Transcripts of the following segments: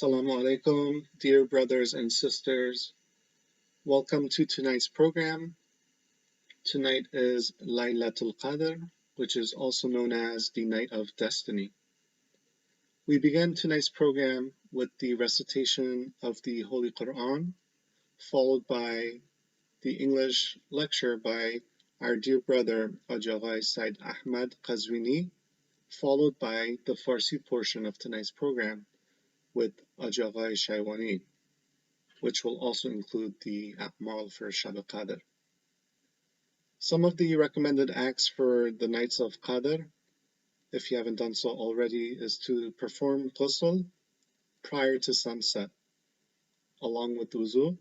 Assalamu alaikum, dear brothers and sisters. Welcome to tonight's program. Tonight is Laylatul Qadr, which is also known as the Night of Destiny. We begin tonight's program with the recitation of the Holy Quran, followed by the English lecture by our dear brother Agha Said Ahmed Qazwini, followed by the Farsi portion of tonight's program with Agha Shaiwany, which will also include the A'mal for Shab Qadr. Some of the recommended acts for the nights of Qadr, if you haven't done so already, is to perform ghusl prior to sunset, along with wuzu,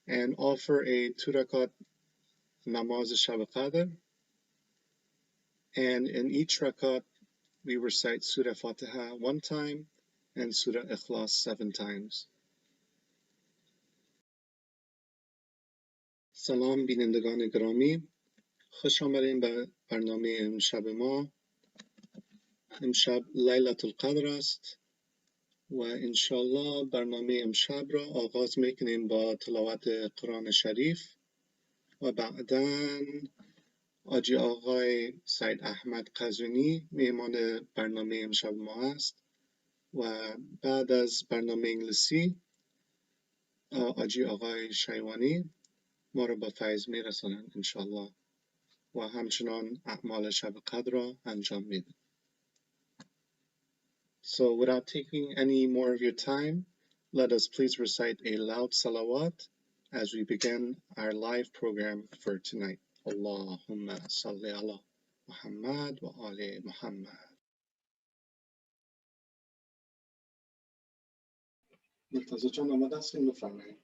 and offer a 2 rakat namaz Shab Qadr, and in each rakat we recite Surah Fatiha 1 time and Surah Ikhlas 7 times. سلام بینندگان گرامی، خوش آمدین به برنامه امشب ما. امشب لیلت القدر است و انشالله برنامه امشب را آغاز میکنیم با تلاوت قرآن شریف و بعداً حاجی آقای سید احمد قزوینی میهمان برنامه امشب ما است و بعد از برنامه انگلیسی حاجی آقای شایوانی ما را به فیض میرسانند انشالله و همچنان اعمال شب قدر را انجام میدن. So without taking any more of your time, let us please recite a loud salawat as we begin our live program for tonight. Allahumma salli ala Muhammad wa ali Muhammad. مرتضی جان آماده هستین بفرمایید.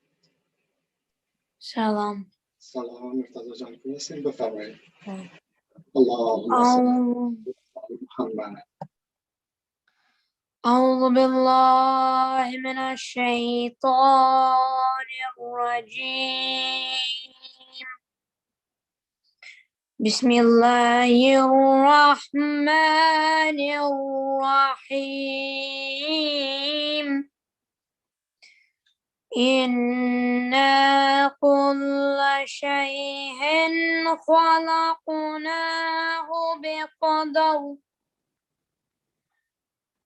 سلام. سلام مرتضی جان خوب هستین بفرمایید. اللهم صل على محمد. أعوذ بالله من الشيطان الرجيم. بسم الله الرحمن الرحيم. إنا كل شيء خلقناه بقدر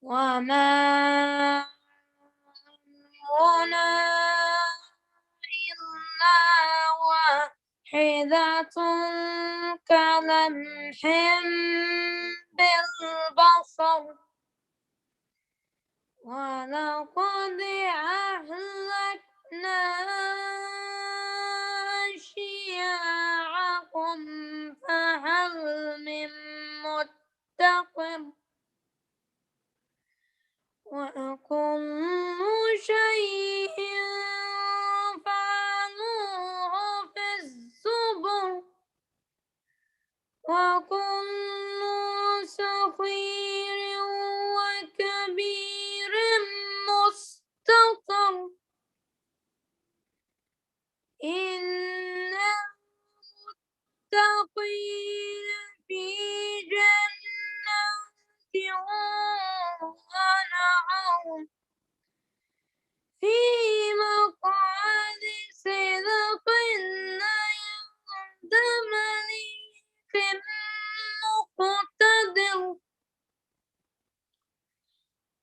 وما أمرنا إلا واحدة كلمح بالبصر ولقد أهلكنا أشياعكم فهل من مدكر وكل شيء فعلوه في الزبر وكل صغير وكبير مستطر إن المتقين في جنات ونهر في مقعد صدق عند مليك مقتدر.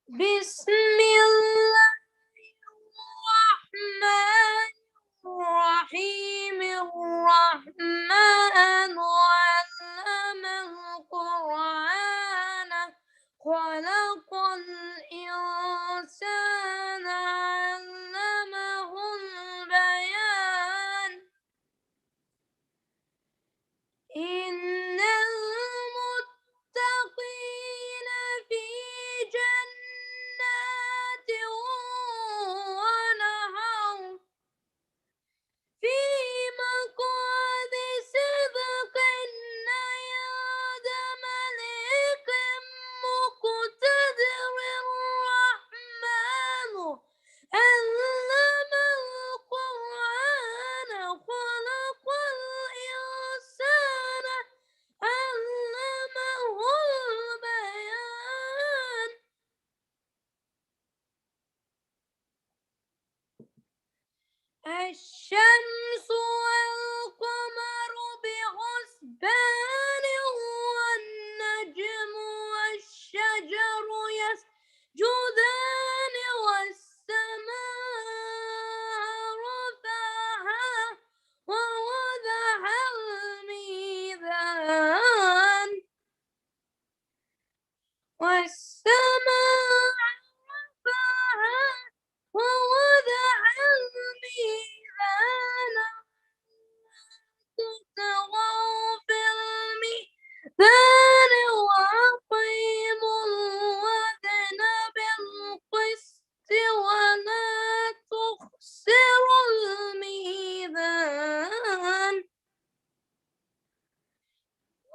بسم الله الرحمن الرحيم. الرحمن علم القرآن خلق الإنسان علمه البيان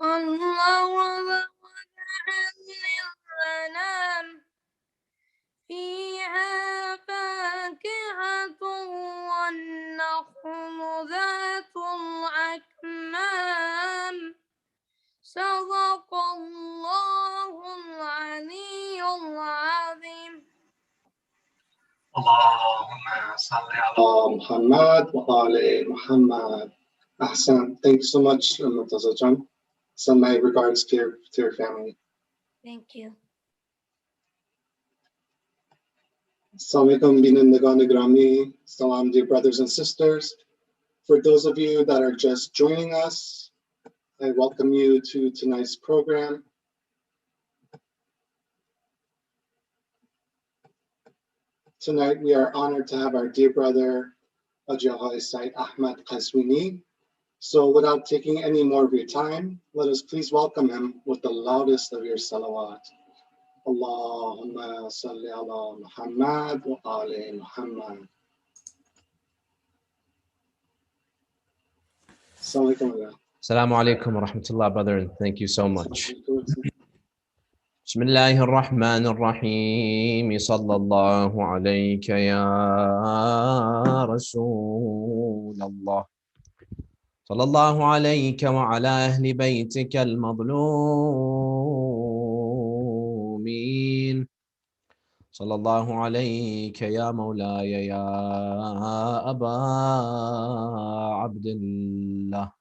والأرض وضعها للأنام فيها فاكهة والنخل ذات الأكمام صدق الله العلي العظيم. اللهم صل على Muhammad wa ali Muhammad. Ahsan. Thank you so much, Murtaza. Send my regards to your family. Thank you. Assalamu alaikum, binandagan grami. Salam, dear brothers and sisters. For those of you that are just joining us, I welcome you to tonight's program. Tonight, we are honored to have our dear brother, Haji Ahmed Qazwini. So without taking any more of your time, let us please welcome him with the loudest of your salawat. Allahumma salli ala Muhammad wa ali Muhammad. Assalamu alaikum wa rahmatullah, brother, and thank you so much. بسم الله الرحمن الرحيم صلى الله عليك يا رسول الله صلى الله عليك وعلى أهل بيتك المظلومين صلى الله عليك يا مولاي يا أبا عبد الله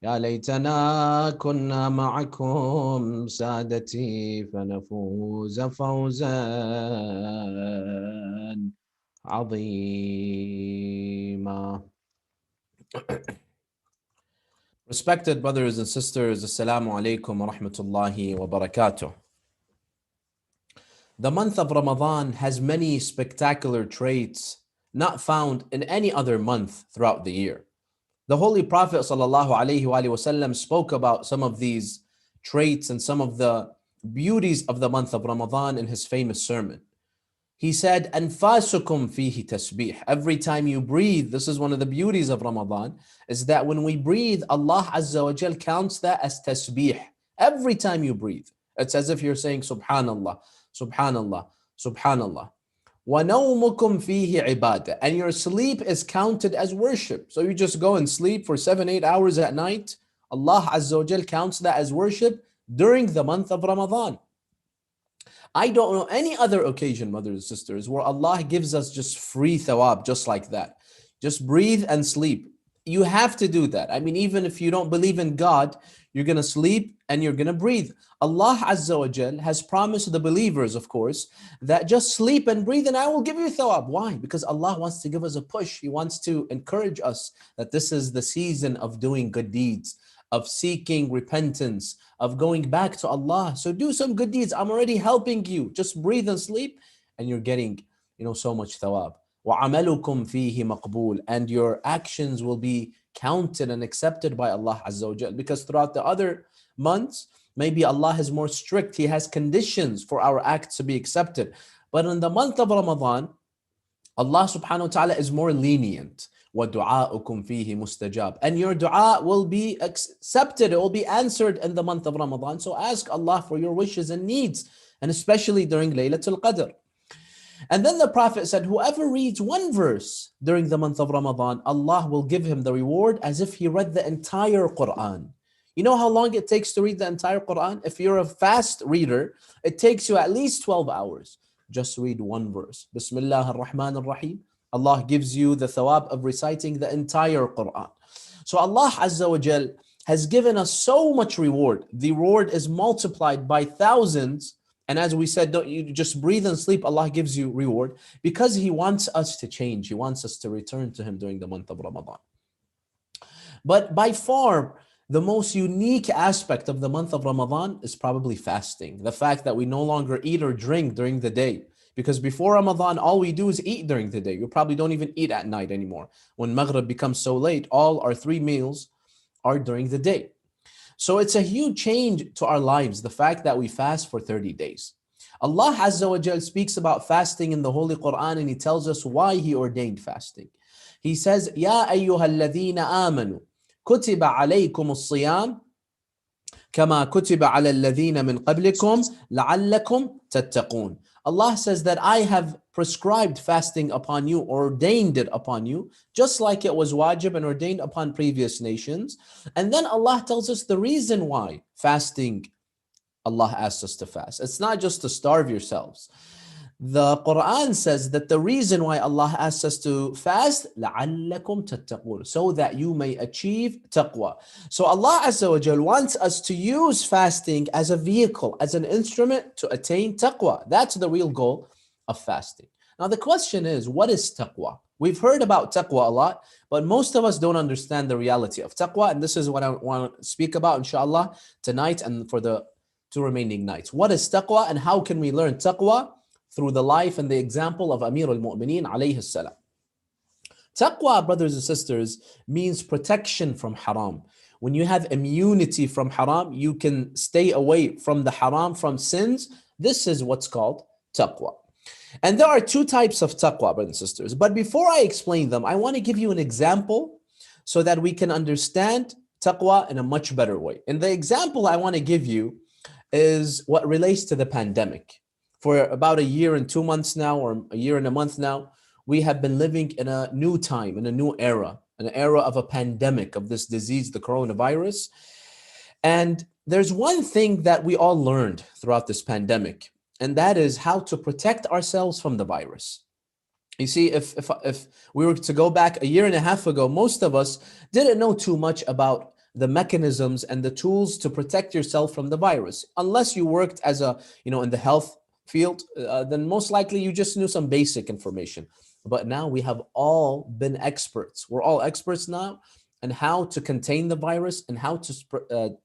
يا ليتنا كنا معكم سادتي فنفوز فوزا عظيما. Respected brothers and sisters, Assalamu alaikum wa rahmatullahi wa barakatuh. The month of Ramadan has many spectacular traits not found in any other month throughout the year. The Holy Prophet ﷺ spoke about some of these traits and some of the beauties of the month of Ramadan in his famous sermon. He said, "Anfasukum fihi tasbih." Every time you breathe, this is one of the beauties of Ramadan, is that when we breathe, Allah Azza wa Jal counts that as tasbih. Every time you breathe, it's as if you're saying Subhanallah, Subhanallah, Subhanallah. وَنَوْمُكُمْ فِيهِ عِبَادَةً. And your sleep is counted as worship. So you just go and sleep for 7-8 hours at night. Allah Azza wa Jal counts that as worship during the month of Ramadan. I don't know any other occasion, brothers and sisters, where Allah gives us just free thawab, just like that. Just breathe and sleep. You have to do that. I mean, even if you don't believe in God, you're going to sleep and you're going to breathe. Allah Azza wa Jal has promised the believers, of course, that just sleep and breathe and I will give you thawab. Why? Because Allah wants to give us a push. He wants to encourage us that this is the season of doing good deeds, of seeking repentance, of going back to Allah. So do some good deeds. I'm already helping you. Just breathe and sleep and you're getting, so much thawab. وَعَمَلُكُمْ فِيهِ مَقْبُولٌ. And your actions will be counted and accepted by Allah Azza wa Jal. Because throughout the other months, maybe Allah is more strict. He has conditions for our acts to be accepted. But in the month of Ramadan, Allah subhanahu wa ta'ala is more lenient. وَدُعَاءُكُمْ فِيهِ مُسْتَجَابٌ. And your dua will be accepted. It will be answered in the month of Ramadan. So ask Allah for your wishes and needs. And especially during Laylatul Qadr. And then the Prophet said, whoever reads one verse during the month of Ramadan, Allah will give him the reward as if he read the entire Quran. You know how long it takes to read the entire Quran? If you're a fast reader, it takes you at least 12 hours. Just read one verse. Bismillah ar-Rahman ar-Rahim. Allah gives you the thawab of reciting the entire Quran. So Allah Azza wa Jal has given us so much reward. The reward is multiplied by thousands. And as we said, don't you just breathe and sleep, Allah gives you reward because He wants us to change. He wants us to return to Him during the month of Ramadan. But by far, the most unique aspect of the month of Ramadan is probably fasting. The fact that we no longer eat or drink during the day. Because before Ramadan, all we do is eat during the day. You probably don't even eat at night anymore. When Maghrib becomes so late, all our 3 meals are during the day. So it's a huge change to our lives, the fact that we fast for 30 days. Allah Azza wa Jal speaks about fasting in the Holy Quran and He tells us why He ordained fasting. He says, Ya ayyuha alladhina amanu, kutiba alaykum as-siyam, كما كتب على الذين من قبلكم لعلكم تتقون. Allah says that I have prescribed fasting upon you, ordained it upon you, just like it was wajib and ordained upon previous nations. And then Allah tells us the reason why fasting, Allah asks us to fast. It's not just to starve yourselves. The Quran says that the reason why Allah asks us to fast, لَعَلَّكُمْ تَتَّقُونَ, so that you may achieve taqwa. So Allah Azza wa Jal wants us to use fasting as a vehicle, as an instrument to attain taqwa. That's the real goal of fasting. Now the question is, what is taqwa? We've heard about taqwa a lot, but most of us don't understand the reality of taqwa, and this is what I want to speak about, inshallah, tonight and for the 2 remaining nights. What is taqwa and how can we learn taqwa? Through the life and the example of Amir al-Mu'mineen alayhi salam. Taqwa, brothers and sisters, means protection from haram. When you have immunity from haram, you can stay away from the haram, from sins. This is what's called taqwa. And there are 2 types of taqwa, brothers and sisters. But before I explain them, I want to give you an example so that we can understand taqwa in a much better way. And the example I want to give you is what relates to the pandemic. For about a year and 2 months now, or a year and a month now, we have been living in a new time, in a new era, an era of a pandemic of this disease, the coronavirus. And there's one thing that we all learned throughout this pandemic, and that is how to protect ourselves from the virus. You see, if we were to go back a year and a half ago, most of us didn't know too much about the mechanisms and the tools to protect yourself from the virus, unless you worked as a, in the health field, then most likely you just knew some basic information. But now we have all been experts. We're all experts now on how to contain the virus and how to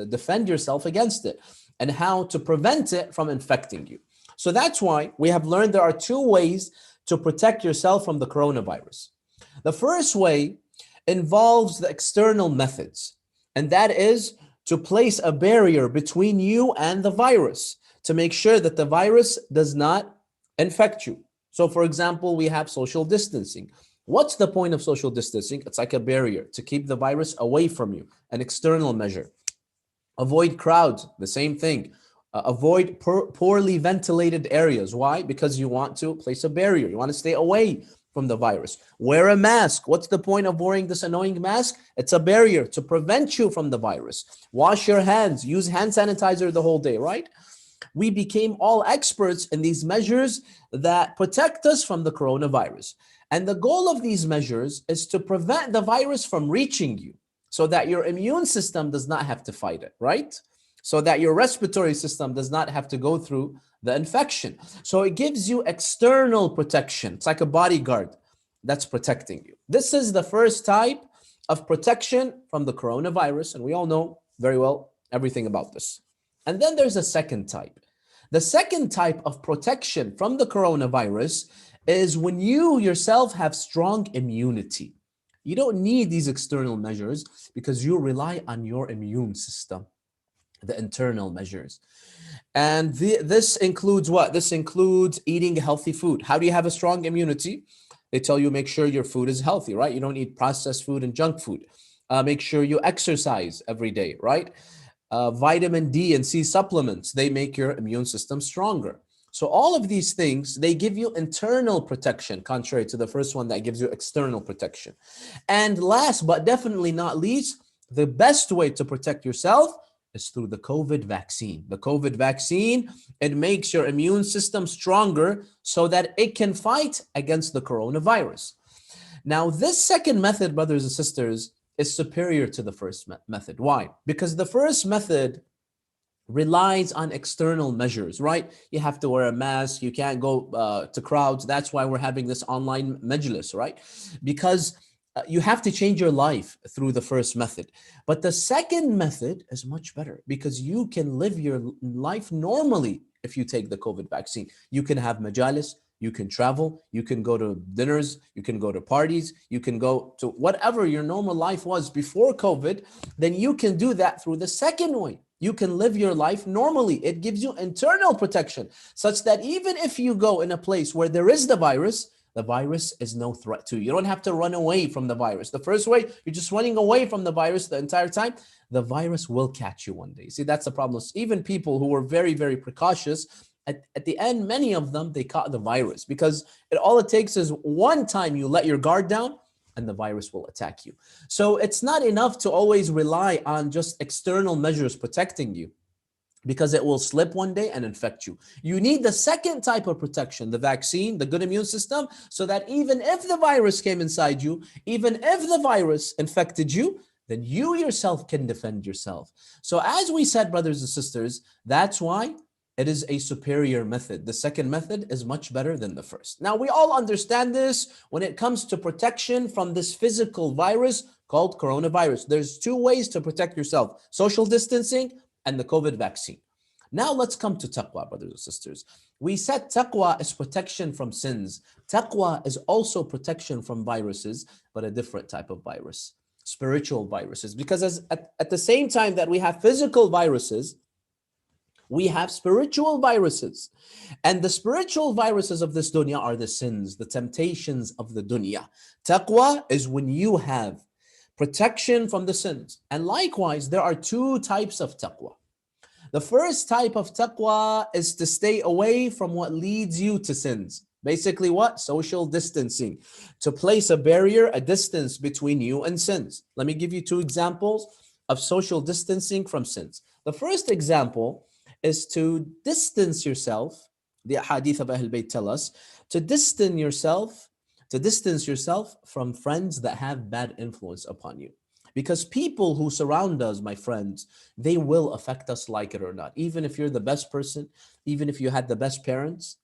defend yourself against it and how to prevent it from infecting you. So that's why we have learned there are 2 ways to protect yourself from the coronavirus. The first way involves the external methods, and that is to place a barrier between you and the virus, to make sure that the virus does not infect you. So for example, we have social distancing. What's the point of social distancing? It's like a barrier to keep the virus away from you, an external measure. Avoid crowds, the same thing. Avoid poorly ventilated areas. Why? Because you want to place a barrier. You want to stay away from the virus. Wear a mask. What's the point of wearing this annoying mask? It's a barrier to prevent you from the virus. Wash your hands. Use hand sanitizer the whole day, right? We became all experts in these measures that protect us from the coronavirus. And the goal of these measures is to prevent the virus from reaching you so that your immune system does not have to fight it, right? So that your respiratory system does not have to go through the infection. So it gives you external protection. It's like a bodyguard that's protecting you. This is the first type of protection from the coronavirus. And we all know very well everything about this. And then there's a second type. The second type of protection from the coronavirus is when you yourself have strong immunity. You don't need these external measures because you rely on your immune system, the internal measures. And this includes what? This includes eating healthy food. How do you have a strong immunity? They tell you make sure your food is healthy, right? You don't eat processed food and junk food. Make sure you exercise every day, right? Vitamin D and C supplements, they make your immune system stronger. So all of these things, they give you internal protection, contrary to the first one that gives you external protection. And last but definitely not least, the best way to protect yourself is through the COVID vaccine. The COVID vaccine, it makes your immune system stronger so that it can fight against the coronavirus. Now, this second method, brothers and sisters, is superior to the first method. Why? Because the first method relies on external measures, right? You have to wear a mask. You can't go to crowds. That's why we're having this online majlis, right? Because you have to change your life through the first method. But the second method is much better because you can live your life normally if you take the COVID vaccine. You can have majalis, you can travel, you can go to dinners, you can go to parties, you can go to whatever your normal life was before COVID, then you can do that through the second way. You can live your life normally. It gives you internal protection such that even if you go in a place where there is the virus the virus is no threat to you. You don't have to run away from the virus. The first way, you're just running away from the virus the entire time. The virus will catch you one day. See, that's the problem. Even people who were very, very precautious, at the end, many of them, they caught the virus because all it takes is one time you let your guard down and the virus will attack you. So it's not enough to always rely on just external measures protecting you, because it will slip one day and infect you. You need the second type of protection, the vaccine, the good immune system, so that even if the virus came inside you, even if the virus infected you, then you yourself can defend yourself. So as we said, brothers and sisters, that's why it is a superior method. The second method is much better than the first. Now, we all understand this when it comes to protection from this physical virus called coronavirus. There's two ways to protect yourself: social distancing and the COVID vaccine. Now let's come to taqwa, brothers and sisters. We said taqwa is protection from sins. Taqwa is also protection from viruses, but a different type of virus, spiritual viruses. Because at the same time that we have physical viruses, we have spiritual viruses. And the spiritual viruses of this dunya are the sins, the temptations of the dunya. Taqwa is when you have protection from the sins. And likewise, there are two types of taqwa. The first type of taqwa is to stay away from what leads you to sins. Basically what? Social distancing. To place a barrier, a distance between you and sins. Let me give you two examples of social distancing from sins. The first example is to distance yourself. The hadith of Ahl Bayt tell us to distance yourself from friends that have bad influence upon you. Because people who surround us, my friends, they will affect us, like it or not. Even if you're the best person, even if you had the best parents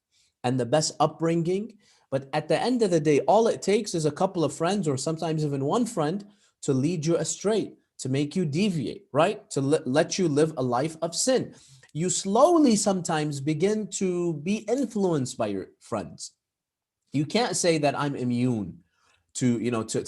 and the best upbringing, but at the end of the day, all it takes is a couple of friends, or sometimes even one friend, to lead you astray, to make you deviate, right? To let you live a life of sin. You slowly sometimes begin to be influenced by your friends. You can't say that I'm immune to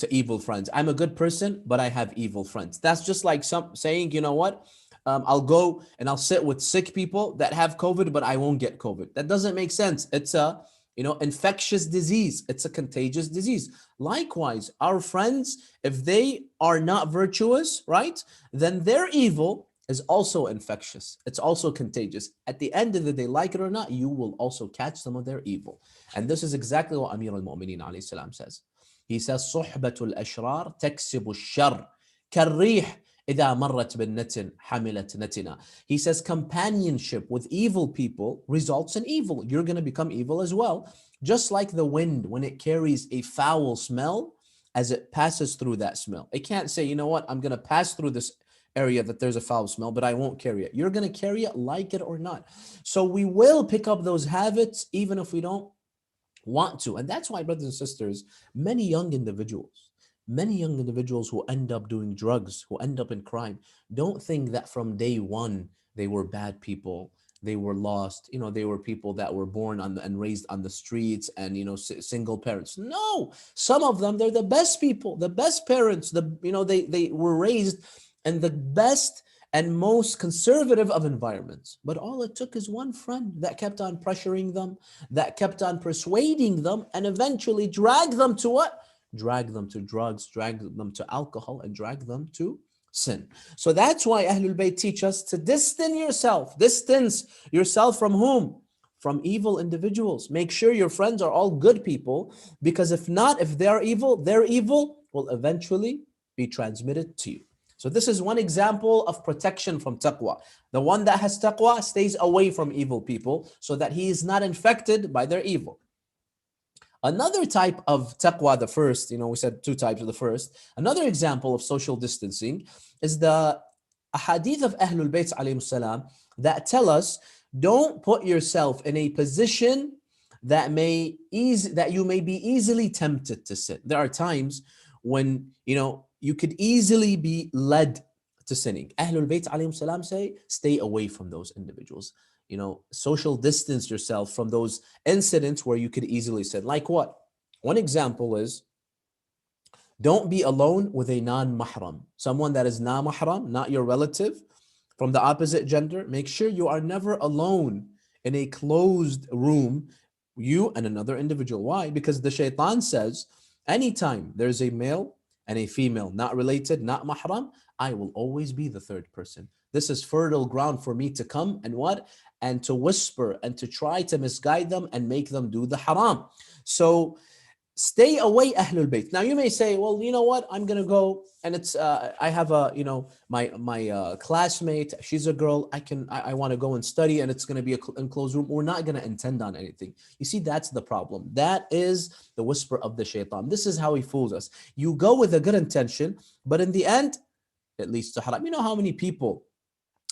evil friends. I'm a good person, but I have evil friends. That's just like saying, you know what? I'll go and I'll sit with sick people that have COVID, but I won't get COVID. That doesn't make sense. It's a infectious disease. It's a contagious disease. Likewise, our friends, if they are not virtuous, right, then their evil is also infectious. It's also contagious. At the end of the day, like it or not, you will also catch some of their evil. And this is exactly what Amir al-Mu'mineen alayhi salam says. He says, صُحْبَةُ الْأَشْرَارِ تَكْسِبُ الشَّرِّ كَالرِّيحِ إِذَا مَرَّتْ بِالنَّتٍ حَمِلَتْ نَتِنَا. He says, companionship with evil people results in evil. You're going to become evil as well. Just like the wind, when it carries a foul smell, as it passes through that smell. It can't say, you know what, I'm going to pass through this area that there's a foul smell, but I won't carry it. You're going to carry it, like it or not. So we will pick up those habits even if we don't want to. And that's why, brothers and sisters, many young individuals who end up doing drugs, who end up in crime, don't think that from day one they were bad people, they were lost, they were people that were born and raised on the streets and single parents. No, some of them, they're the best people, the best parents, they were raised in the best and most conservative of environments. But all it took is one friend that kept on pressuring them, that kept on persuading them, and eventually dragged them to what? Drag them to drugs, drag them to alcohol, and drag them to sin. So that's why Ahlul Bayt teach us to distance yourself from whom? From evil individuals. Make sure your friends are all good people, because if not, if they're evil, their evil will eventually be transmitted to you. So this is one example of protection from taqwa. The one that has taqwa stays away from evil people so that he is not infected by their evil. Another type of taqwa, the first, we said two types of the first. Another example of social distancing is the hadith of Ahlul Bayt alayhim salam that tell us, don't put yourself in a position that you may be easily tempted to sin. There are times when, you could easily be led to sinning. Ahlul Bayt alayhim salam say, stay away from those individuals. Social distance yourself from those incidents where you could easily sin. Like what? One example is, don't be alone with a non-mahram. Someone that is non-mahram, not your relative, from the opposite gender. Make sure you are never alone in a closed room You and another individual. Why? Because the shaitan says, anytime there's a male and a female, not related, not mahram, I will always be the third person. This is fertile ground for me to come and what? And to whisper and to try to misguide them and make them do the haram. So stay away Ahlul Bayt. Now you may say, well, you know what? I'm gonna go and it's I have a my classmate. She's a girl. I want to go and study, and it's gonna be a enclosed room. We're not gonna intend on anything. You see, that's the problem. That is the whisper of the shaitan. This is how he fools us. You go with a good intention, but in the end, it leads to haram. You know how many people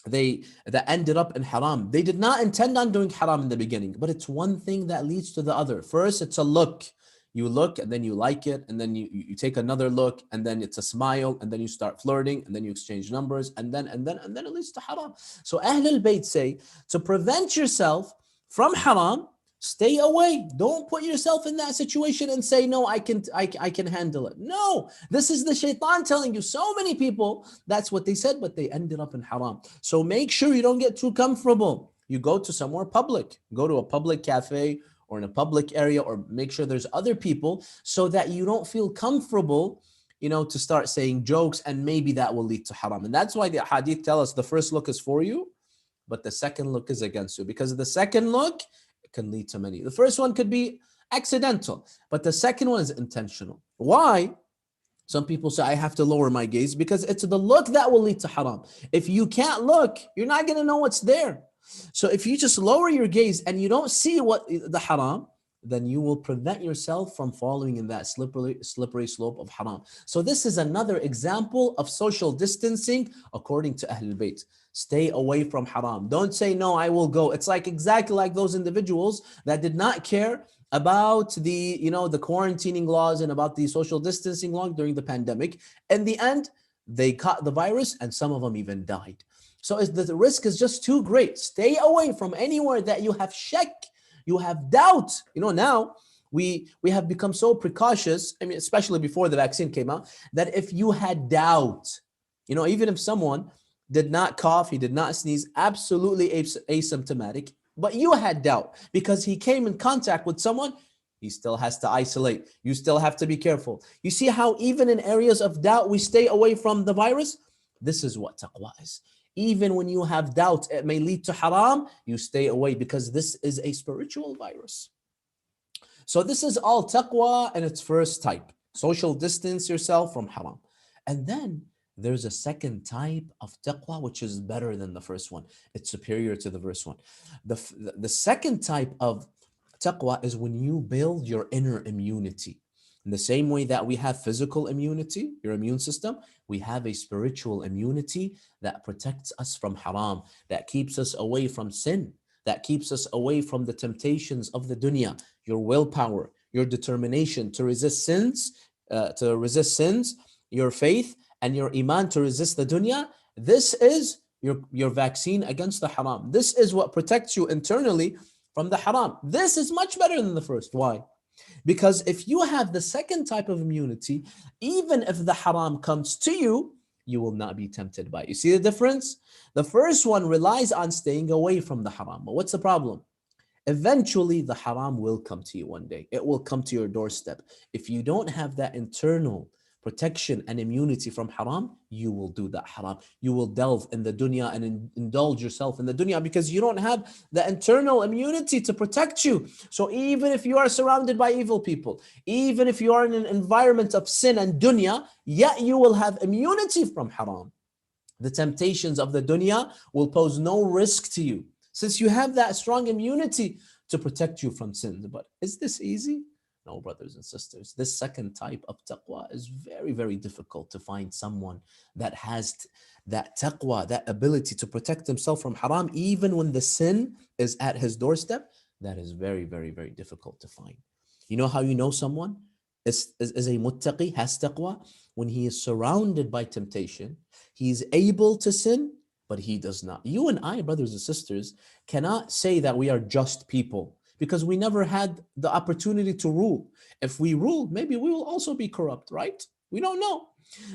that ended up in haram. They did not intend on doing haram in the beginning, but it's one thing that leads to the other. First, it's a look. You look and then you like it, and then you take another look, and then it's a smile, and then you start flirting, and then you exchange numbers, and then it leads to haram. So Ahlul Bayt say to prevent yourself from haram, stay away. Don't put yourself in that situation and say, no, I can handle it. No, this is the shaitan telling you. So many people, that's what they said, but they ended up in haram. So make sure you don't get too comfortable. You go to somewhere public, go to a public cafe or in a public area, or make sure there's other people so that you don't feel comfortable, to start saying jokes, and maybe that will lead to haram. And that's why the hadith tell us the first look is for you, but the second look is against you, because the second look can lead to many. The first one could be accidental, but the second one is intentional. Why? Some people say, I have to lower my gaze because it's the look that will lead to haram. If you can't look, you're not going to know what's there. So if you just lower your gaze and you don't see what the haram, then you will prevent yourself from falling in that slippery slope of haram. So this is another example of social distancing according to Ahlul Bayt. Stay away from haram. Don't say, no, I will go. It's like exactly like those individuals that did not care about the quarantining laws and about the social distancing law during the pandemic. In the end, they caught the virus, and some of them even died. So the risk is just too great. Stay away from anywhere that you have shak, you have doubt. Now we have become so precautious, especially before the vaccine came out, that if you had doubt, even if someone did not cough, he did not sneeze, absolutely asymptomatic, but you had doubt because he came in contact with someone, he still has to isolate. You still have to be careful. You see how even in areas of doubt, we stay away from the virus? This is what taqwa is. Even when you have doubt, it may lead to haram, you stay away because this is a spiritual virus. So this is all taqwa in its first type. Social distance yourself from haram. And then there's a second type of taqwa, which is better than the first one. It's superior to the first one. The second type of taqwa is when you build your inner immunity. In the same way that we have physical immunity, your immune system, we have a spiritual immunity that protects us from haram, that keeps us away from sin, that keeps us away from the temptations of the dunya. Your willpower, your determination to resist sins, your faith, and your iman to resist the dunya. This is your vaccine against the haram. This is what protects you internally from the haram. This is much better than the first. Why? Because if you have the second type of immunity, even if the haram comes to you, you will not be tempted by it. You see the difference? The first one relies on staying away from the haram. But what's the problem? Eventually, the haram will come to you one day. It will come to your doorstep. If you don't have that internal protection and immunity from haram, you will do that haram. You will delve in the dunya and indulge yourself in the dunya because you don't have the internal immunity to protect you. So even if you are surrounded by evil people, even if you are in an environment of sin and dunya, yet you will have immunity from haram. The temptations of the dunya will pose no risk to you since you have that strong immunity to protect you from sins. But is this easy? No, brothers and sisters. This second type of taqwa is very, very difficult to find someone that has that taqwa, that ability to protect himself from haram, even when the sin is at his doorstep. That is very, very, very difficult to find. You know how you know someone is a muttaqi, has taqwa? When he is surrounded by temptation, he is able to sin, but he does not. You and I, brothers and sisters, cannot say that we are just people, because we never had the opportunity to rule. If we rule, maybe we will also be corrupt, right? We don't know.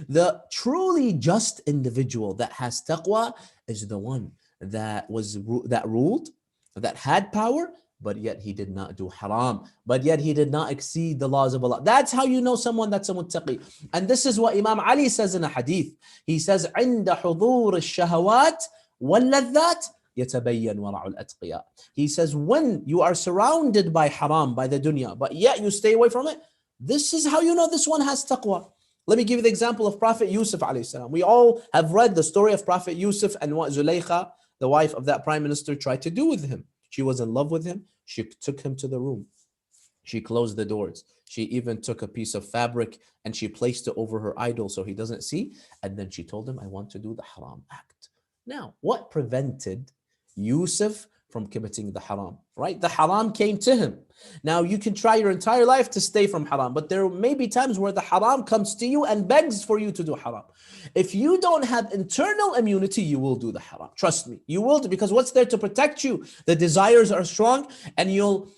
The truly just individual that has taqwa is the one that ruled, that had power, but yet he did not do haram, but yet he did not exceed the laws of Allah. That's how you know someone that's a muttaqi. And this is what Imam Ali says in a hadith. He says, عند حضور الشهوات واللذات يتبين ورع الأتقياء. He says, when you are surrounded by haram, by the dunya, but yet you stay away from it, this is how you know this one has taqwa. Let me give you the example of Prophet Yusuf alayhi salam. We all have read the story of Prophet Yusuf and what Zulaykha, the wife of that prime minister, tried to do with him. She was in love with him. She took him to the room. She closed the doors. She even took a piece of fabric and she placed it over her idol so he doesn't see. And then she told him, I want to do the haram act. Now, what prevented Yusuf from committing the haram, right? The haram came to him. Now, you can try your entire life to stay from haram, but there may be times where the haram comes to you and begs for you to do haram. If you don't have internal immunity, you will do the haram. Trust me, you will do, because what's there to protect you? The desires are strong, and you'll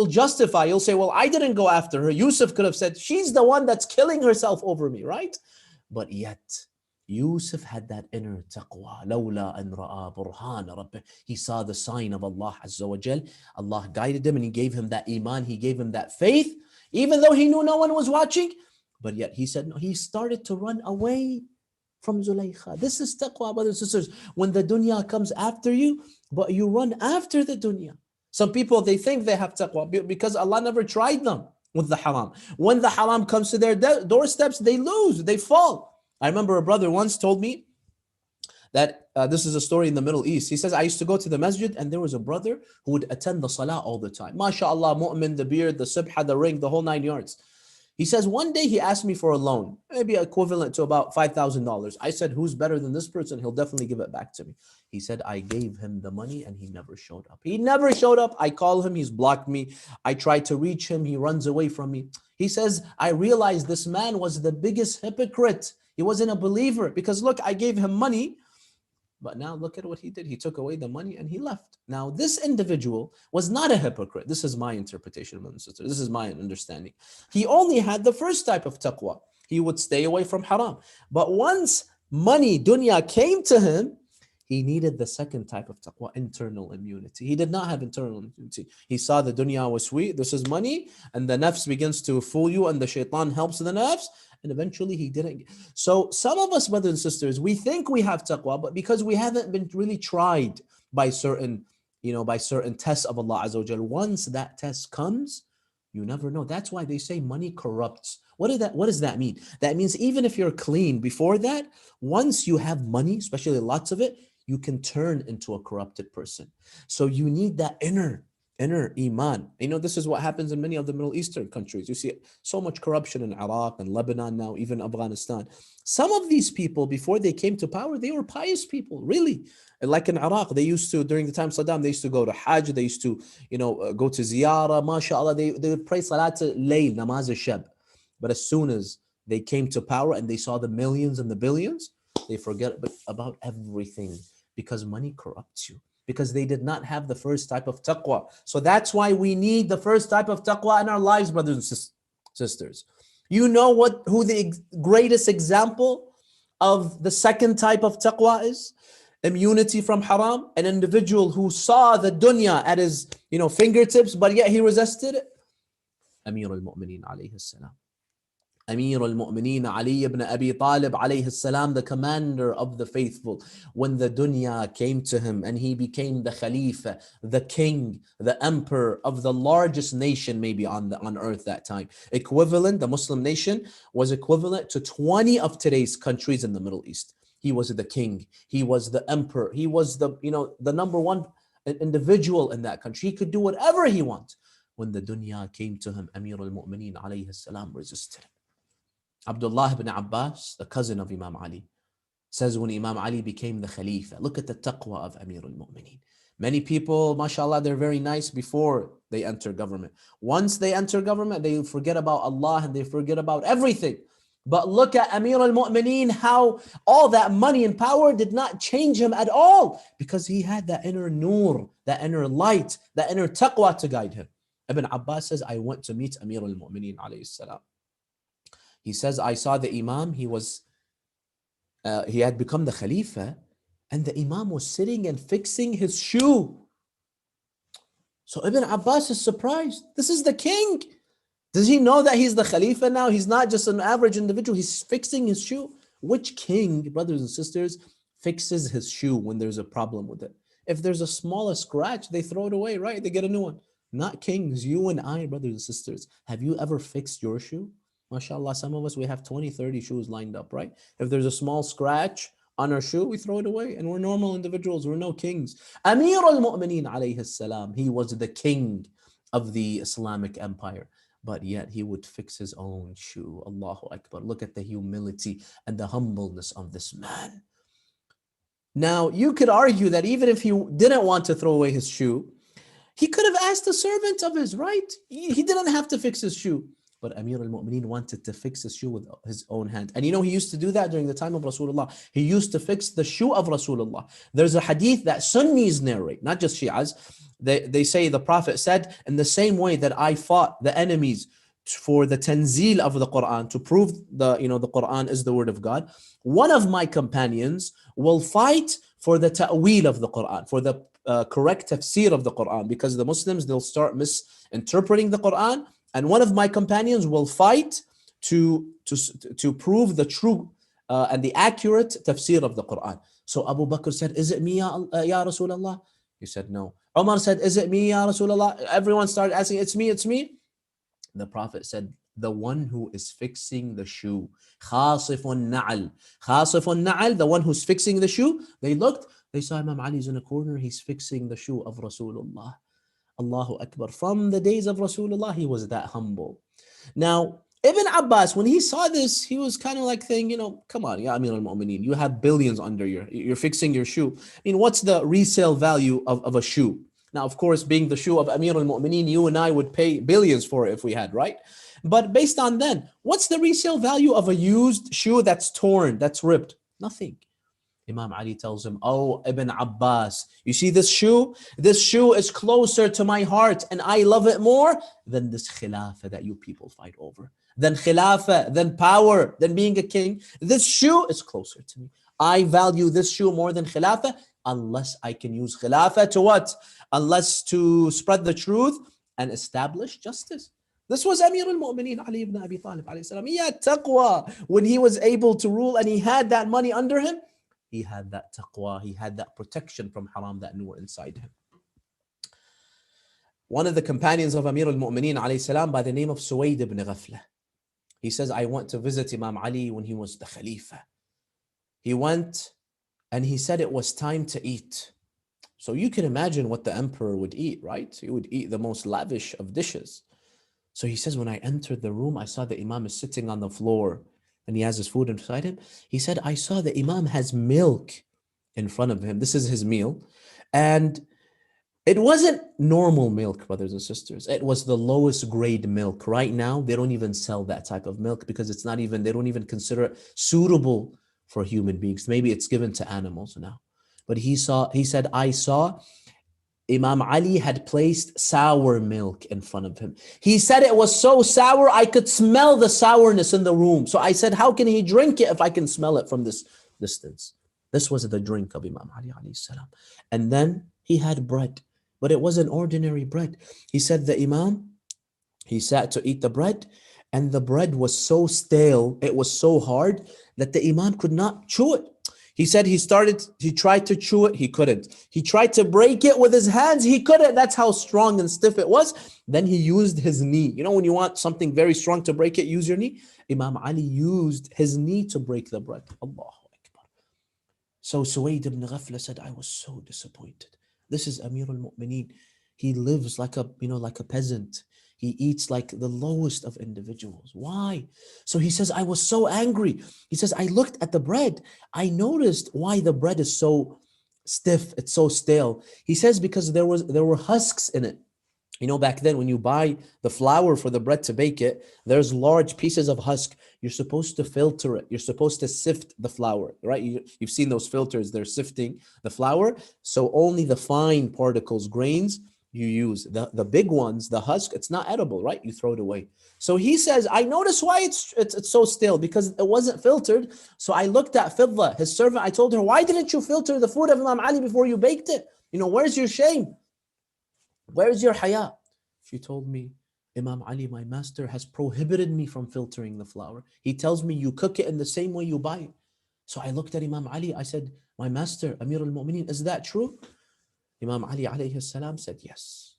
justify, you'll say, well, I didn't go after her. Yusuf could have said, she's the one that's killing herself over me, right? But yet, Yusuf had that inner taqwa. لولا أن رأى برهان ربه. He saw the sign of Allah Azza wa Jal. Allah guided him and he gave him that iman. He gave him that faith, even though he knew no one was watching. But yet he said, no, he started to run away from Zulaykha. This is taqwa, brothers and sisters. When the dunya comes after you, but you run after the dunya. Some people, they think they have taqwa because Allah never tried them with the haram. When the haram comes to their doorsteps, they lose, they fall. I remember a brother once told me that this is a story in the Middle East. He says, I used to go to the masjid and there was a brother who would attend the salah all the time. MashaAllah, mu'min, the beard, the subha, the ring, the whole 9 yards. He says, one day he asked me for a loan, maybe equivalent to about $5,000. I said, who's better than this person? He'll definitely give it back to me. He said, I gave him the money and he never showed up. He never showed up. I call him, he's blocked me. I tried to reach him, he runs away from me. He says, I realized this man was the biggest hypocrite. He wasn't a believer because look, I gave him money, but now look at what he did. He took away the money and he left. Now, this individual was not a hypocrite. This is my interpretation, brothers and sisters. This is my understanding. He only had the first type of taqwa. He would stay away from haram. But once money, dunya, came to him, he needed the second type of taqwa, internal immunity. He did not have internal immunity. He saw the dunya was sweet, this is money, and the nafs begins to fool you and the shaitan helps the nafs, and eventually he didn't. So some of us, brothers and sisters, we think we have taqwa, but because we haven't been really tried by certain tests of Allah Azza wa Jal, once that test comes, you never know. That's why they say money corrupts. What does that mean? That means even if you're clean before that, once you have money, especially lots of it, you can turn into a corrupted person. So you need that inner iman. This is what happens in many of the Middle Eastern countries. You see so much corruption in Iraq and Lebanon now, even Afghanistan. Some of these people, before they came to power, they were pious people, really. Like in Iraq, they used to, during the time of Saddam, they used to go to Hajj, they used to, go to ziyarah, mashallah, they would pray salat layl, namaz al-shab. But as soon as they came to power and they saw the millions and the billions, they forget about everything. Because money corrupts you. Because they did not have the first type of taqwa. So that's why we need the first type of taqwa in our lives, brothers and sisters. You know who the greatest example of the second type of taqwa is? Immunity from haram. An individual who saw the dunya at his fingertips, but yet he resisted it. Amir al-Mu'mineen alayhi salam. Amir al-Mu'mineen Ali ibn Abi Talib alayhi salam, the commander of the faithful, when the dunya came to him and he became the Khalifa, the king, the emperor of the largest nation maybe on earth that time. Equivalent, the Muslim nation was equivalent to 20 of today's countries in the Middle East. He was the king, he was the emperor, he was the number one individual in that country. He could do whatever he wants. When the dunya came to him, Amir al-Mu'mineen alayhi salam resisted it. Abdullah ibn Abbas, the cousin of Imam Ali, says when Imam Ali became the Khalifa, look at the taqwa of Amir al-Mu'mineen. Many people, mashallah, they're very nice before they enter government. Once they enter government, they forget about Allah and they forget about everything. But look at Amir al-Mu'mineen, how all that money and power did not change him at all, because he had that inner nur, that inner light, that inner taqwa to guide him. Ibn Abbas says, I went to meet Amir al-Mu'mineen alayhi salam. He says, I saw the Imam, he had become the Khalifa, and the Imam was sitting and fixing his shoe. So Ibn Abbas is surprised. This is the king. Does he know that he's the Khalifa now? He's not just an average individual. He's fixing his shoe. Which king, brothers and sisters, fixes his shoe when there's a problem with it? If there's a smallest scratch, they throw it away, right? They get a new one. Not kings, you and I, brothers and sisters. Have you ever fixed your shoe? MashaAllah, some of us, we have 20, 30 shoes lined up, right? If there's a small scratch on our shoe, we throw it away. And we're normal individuals. We're no kings. Amir al-Mu'mineen alayhi salam, he was the king of the Islamic empire. But yet he would fix his own shoe. Allahu Akbar. Look at the humility and the humbleness of this man. Now, you could argue that even if he didn't want to throw away his shoe, he could have asked a servant of his, right? He didn't have to fix his shoe. But Amir al-Mu'mineen wanted to fix his shoe with his own hand. And you know, he used to do that during the time of Rasulullah. He used to fix the shoe of Rasulullah. There's a hadith that Sunnis narrate, not just Shi'as. They say the Prophet said, in the same way that I fought the enemies for the tanzil of the Quran, to prove the Quran is the word of God, one of my companions will fight for the ta'wil of the Quran, for the correct tafsir of the Quran, because the Muslims, they'll start misinterpreting the Quran. And one of my companions will fight to prove the true and the accurate tafsir of the Quran. So Abu Bakr said, is it me, ya Rasulullah? He said, no. Umar said, is it me, ya Rasulullah? Everyone started asking, it's me, it's me. The Prophet said, the one who is fixing the shoe. Khasifun na'al. Khasifun na'al, the one who's fixing the shoe. They looked, they saw Imam Ali's in a corner, he's fixing the shoe of Rasulullah. Allahu Akbar. From the days of Rasulullah, he was that humble. Now, Ibn Abbas, when he saw this, he was kind of like saying, come on, ya Amir al-Mu'mineen, you have billions under you're fixing your shoe. I mean, what's the resale value of a shoe? Now, of course, being the shoe of Amir al-Mu'mineen, you and I would pay billions for it if we had, right? But based on then, what's the resale value of a used shoe that's torn, that's ripped? Nothing. Imam Ali tells him, oh, Ibn Abbas, you see this shoe? This shoe is closer to my heart and I love it more than this khilafah that you people fight over. Than khilafah, than power, than being a king. This shoe is closer to me. I value this shoe more than khilafah, unless I can use khilafah to what? Unless to spread the truth and establish justice. This was Amir al-Mu'mineen Ali ibn Abi Talib alayhi salam. He had taqwa when he was able to rule and he had that money under him. He had that taqwa, he had that protection from haram, that nur inside him. One of the companions of Amir al-Mu'mineen alayhi salam by the name of Suwayd ibn Ghafla. He says, I went to visit Imam Ali when he was the Khalifa. He went and he said it was time to eat. So you can imagine what the emperor would eat, right? He would eat the most lavish of dishes. So he says, when I entered the room, I saw the Imam is sitting on the floor and he has his food inside him. He said, I saw the Imam has milk in front of him. This is his meal. And it wasn't normal milk, brothers and sisters. It was the lowest grade milk. Right now, they don't even sell that type of milk because it's not even, they don't even consider it suitable for human beings. Maybe it's given to animals now. But he said, I saw Imam Ali had placed sour milk in front of him. He said it was so sour, I could smell the sourness in the room. So I said, how can he drink it if I can smell it from this distance? This was the drink of Imam Ali alayhi salam. And then he had bread, but it wasn't ordinary bread. He said the Imam, he sat to eat the bread, and the bread was so stale, it was so hard that the Imam could not chew it. He said he tried to chew it, he couldn't. He tried to break it with his hands, he couldn't. That's how strong and stiff it was. Then he used his knee. You know, when you want something very strong to break it, use your knee. Imam Ali used his knee to break the bread. Allahu Akbar. So Suwayd ibn Ghafla said, I was so disappointed. This is Amir al-Mu'mineen. He lives like a peasant. He eats like the lowest of individuals. Why? So he says, I was so angry. He says, I looked at the bread. I noticed why the bread is so stiff. It's so stale. He says, because there were husks in it. You know, back then when you buy the flour for the bread to bake it, there's large pieces of husk. You're supposed to filter it. You're supposed to sift the flour, right? You've seen those filters. They're sifting the flour. So only the fine particles, grains, you use. The big ones, the husk, it's not edible, right? You throw it away. So he says, I noticed why it's so stale, because it wasn't filtered. So I looked at Fidda, his servant. I told her, why didn't you filter the food of Imam Ali before you baked it? You know, where's your shame? Where is your haya? She told me, Imam Ali, my master, has prohibited me from filtering the flour. He tells me you cook it in the same way you buy it. So I looked at Imam Ali. I said, my master, Amir al-Mu'mineen, is that true? Imam Ali alayhi salam said, yes,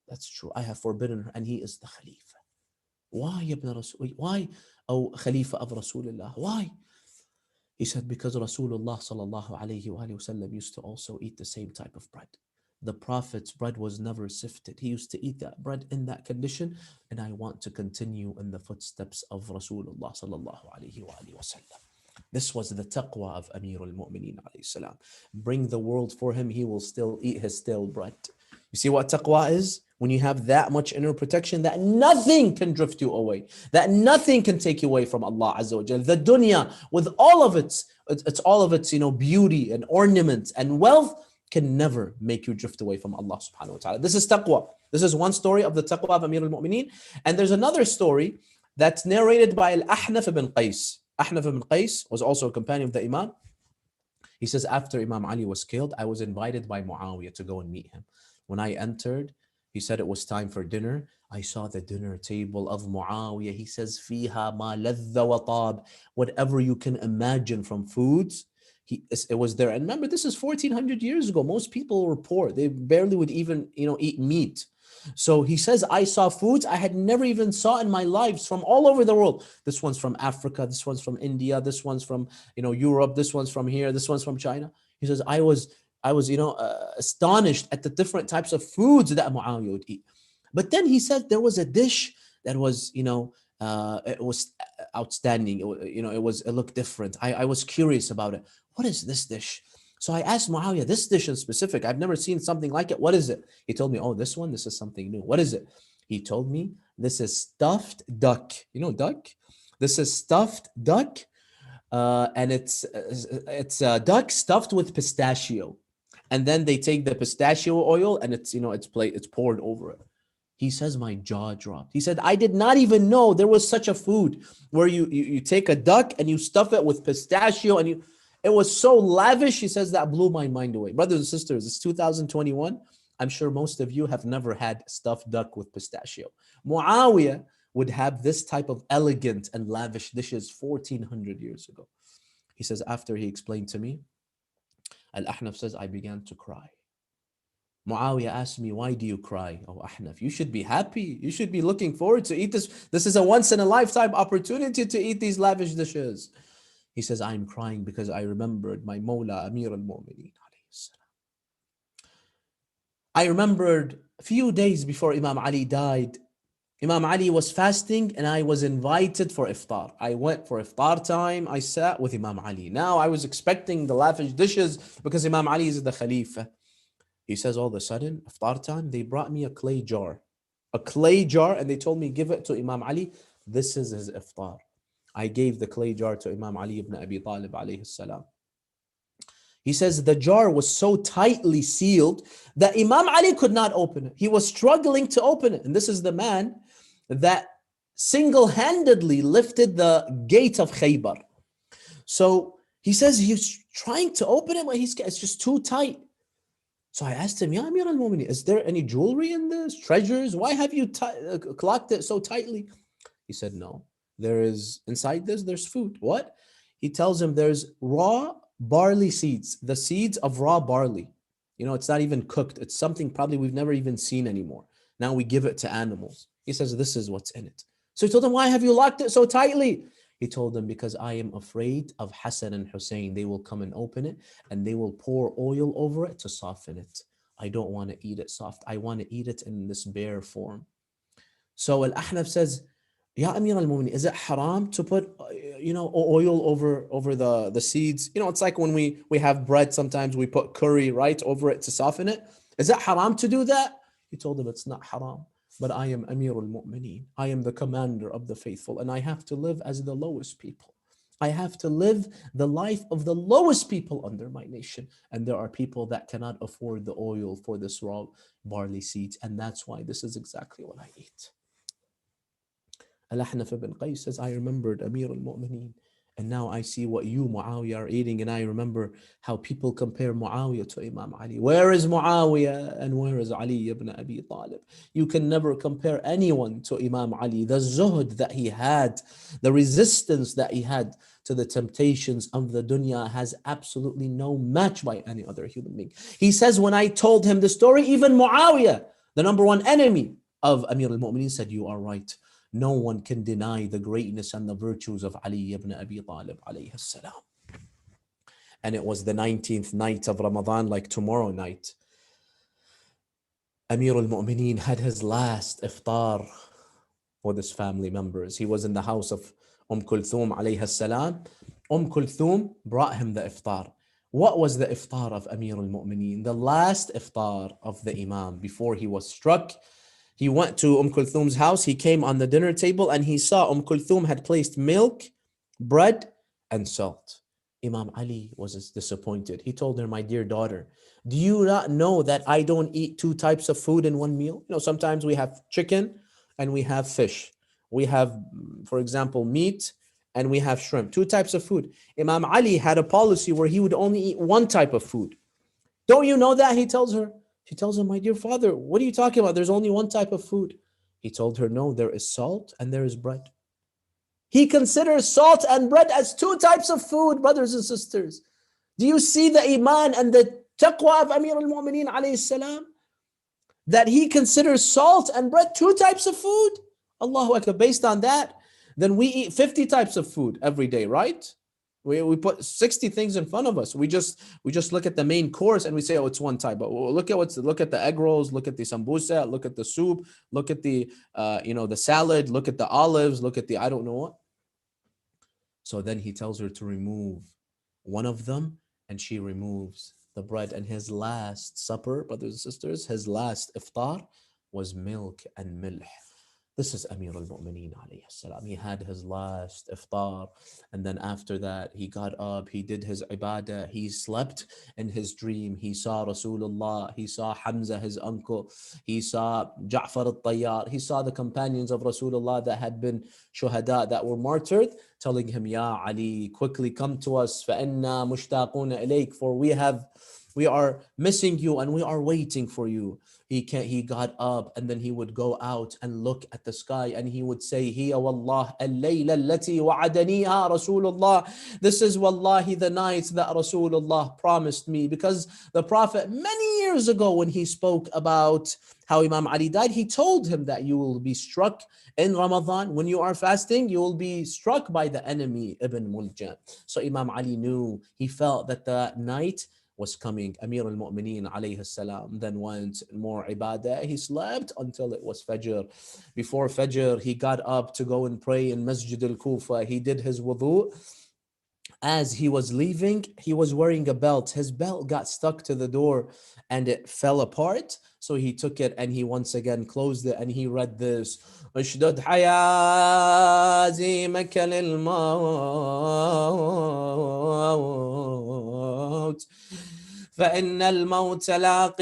that's true. I have forbidden her, and he is the Khalifa. Why, Ibn Rasul? Why, oh Khalifa of Rasulullah? Why? He said, because Rasulullah sallallahu alayhi wa sallam used to also eat the same type of bread. The Prophet's bread was never sifted. He used to eat that bread in that condition, and I want to continue in the footsteps of Rasulullah sallallahu alayhi wa sallam. This was the taqwa of Amir al-Mu'mineen alayhi salam. Bring the world for him, he will still eat his stale bread. You see what taqwa is? When you have that much inner protection, that nothing can drift you away, that nothing can take you away from Allah Azza wa Jal. The dunya, with all of it's all of its, beauty and ornaments and wealth, can never make you drift away from Allah subhanahu wa ta'ala. This is taqwa. This is one story of the taqwa of Amir al-Mu'mineen. And there's another story that's narrated by Al-Ahnaf ibn Qais. Ahnaf ibn Qais was also a companion of the Imam. He says, after Imam Ali was killed, I was invited by Muawiyah to go and meet him. When I entered, he said it was time for dinner. I saw the dinner table of Muawiyah. He says, Fiha ma ladha wa tab. Whatever you can imagine from foods, it was there. And remember, this is 1400 years ago. Most people were poor. They barely would even, eat meat. So he says, I saw foods I had never even saw in my lives from all over the world. This one's from Africa. This one's from India. This one's from, Europe. This one's from here. This one's from China. He says, I was astonished at the different types of foods that Muawiyah would eat. But then he said there was a dish that was, it was outstanding. It looked different. I was curious about it. What is this dish? So I asked Muawiyah, this dish in specific, I've never seen something like it. What is it? He told me, oh, this is something new. What is it? He told me, this is stuffed duck. You know duck? This is stuffed duck, and it's duck stuffed with pistachio. And then they take the pistachio oil and it's poured over it. He says, my jaw dropped. He said, I did not even know there was such a food where you take a duck and you stuff it with pistachio and it was so lavish. He says that blew my mind away. Brothers and sisters, it's 2021. I'm sure most of you have never had stuffed duck with pistachio. Muawiyah would have this type of elegant and lavish dishes 1400 years ago. He says, after he explained to me, Al-Ahnaf says, I began to cry. Muawiyah asked me, why do you cry? Oh, Ahnaf, you should be happy. You should be looking forward to eat this. This is a once in a lifetime opportunity to eat these lavish dishes. He says, I'm crying because I remembered my Mawla Amir al-Mu'mineen. I remembered a few days before Imam Ali died, Imam Ali was fasting and I was invited for iftar. I went for iftar time. I sat with Imam Ali. Now I was expecting the lavish dishes because Imam Ali is the Khalifa. He says all of a sudden, iftar time, they brought me a clay jar. A clay jar, and they told me, give it to Imam Ali. This is his iftar. I gave the clay jar to Imam Ali ibn Abi Talib alayhi salam. He says the jar was so tightly sealed that Imam Ali could not open it. He was struggling to open it. And this is the man that single-handedly lifted the gate of Khaybar. So he says he's trying to open it, but it's just too tight. So I asked him, Ya Amir al-Mu'mineen, is there any jewelry in this? Treasures? Why have you clocked it so tightly? He said, no. There is, inside this, there's food. What? He tells him there's raw barley seeds, the seeds of raw barley. It's not even cooked. It's something probably we've never even seen anymore. Now we give it to animals. He says, this is what's in it. So he told him, why have you locked it so tightly? He told him, because I am afraid of Hassan and Hussein. They will come and open it and they will pour oil over it to soften it. I don't want to eat it soft. I want to eat it in this bare form. So Al-Ahnaf says, Ya Amir al-Mu'mineen, is it haram to put, oil over the seeds? It's like when we have bread, sometimes we put curry, right, over it to soften it. Is it haram to do that? He told him it's not haram, but I am Amir al-Mu'mineen. I am the commander of the faithful, and I have to live as the lowest people. I have to live the life of the lowest people under my nation. And there are people that cannot afford the oil for this raw barley seeds. And that's why this is exactly what I eat. Al-Ahnaf ibn Qais says, I remembered Amir al-Mu'mineen And now I see what you, Muawiyah, are eating. And I remember how people compare Muawiyah to Imam Ali. Where is Muawiyah and where is Ali ibn Abi Talib? You can never compare anyone to Imam Ali. The zuhd that he had, the resistance that he had to the temptations of the dunya has absolutely no match by any other human being. He says, when I told him the story, even Muawiyah, the number one enemy of Amir al-Mu'mineen, said, you are right. No one can deny the greatness and the virtues of Ali ibn Abi Talib alayhi salam. And it was the 19th night of Ramadan, like tomorrow night. Amir al-Mu'mineen had his last iftar with his family members. He was in the house of Kulthum alayhi salam. Kulthum brought him the iftar. What was the iftar of Amir al-Mu'mineen? The last iftar of the Imam before he was struck. He went to Kulthum's house. He came on the dinner table and he saw Kulthum had placed milk, bread, and salt. Imam Ali was disappointed. He told her, my dear daughter, do you not know that I don't eat two types of food in one meal? You know, sometimes we have chicken and we have fish. We have, for example, meat and we have shrimp. Two types of food. Imam Ali had a policy where he would only eat one type of food. Don't you know that? He tells her. She tells him, my dear father, what are you talking about? There's only one type of food. He told her, no, there is salt and there is bread. He considers salt and bread as two types of food, brothers and sisters. Do you see the iman and the taqwa of Amir al-Mu'mineen alayhi salam? That he considers salt and bread two types of food? Allahu Akbar. Based on that, then we eat 50 types of food every day, right? We put 60 things in front of us. We just look at the main course and we say, oh, it's one type. But look at the egg rolls, look at the sambusa, look at the soup, look at the the salad, look at the olives, look at the I don't know what. So then he tells her to remove one of them, and she removes the bread. And his last supper, brothers and sisters, his last iftar was milk and milk. This is Amir al-Mu'mineen alayhi salam. He had his last iftar, and then after that, he got up, he did his ibadah, he slept in his dream. He saw Rasulullah, he saw Hamza, his uncle, he saw Ja'far al-Tayyar, he saw the companions of Rasulullah that had been shuhada, that were martyred, telling him, Ya Ali, quickly come to us, فَإِنَّا مُشْتَاقُونَ إِلَيْكَ, for we are missing you and we are waiting for you. He got up and then he would go out and look at the sky and he would say, Hiya wallah al-layla allati wa'adaniha Rasulullah. This is wallahi the night that Rasulullah promised me. Because the Prophet many years ago, when he spoke about how Imam Ali died, he told him that you will be struck in Ramadan. When you are fasting, you will be struck by the enemy, Ibn Muljam. So Imam Ali knew, he felt that the night was coming. Amir al-Mu'mineen alayhi salam then went more ibadah. He slept until it was Fajr. Before Fajr, he got up to go and pray in Masjid al-Kufa. He did his wudu. As he was leaving, he was wearing a belt. His belt got stuck to the door and it fell apart. So he took it and he once again closed it and he read this. اشدد حيازيمك للموت فإن الموت لاقيك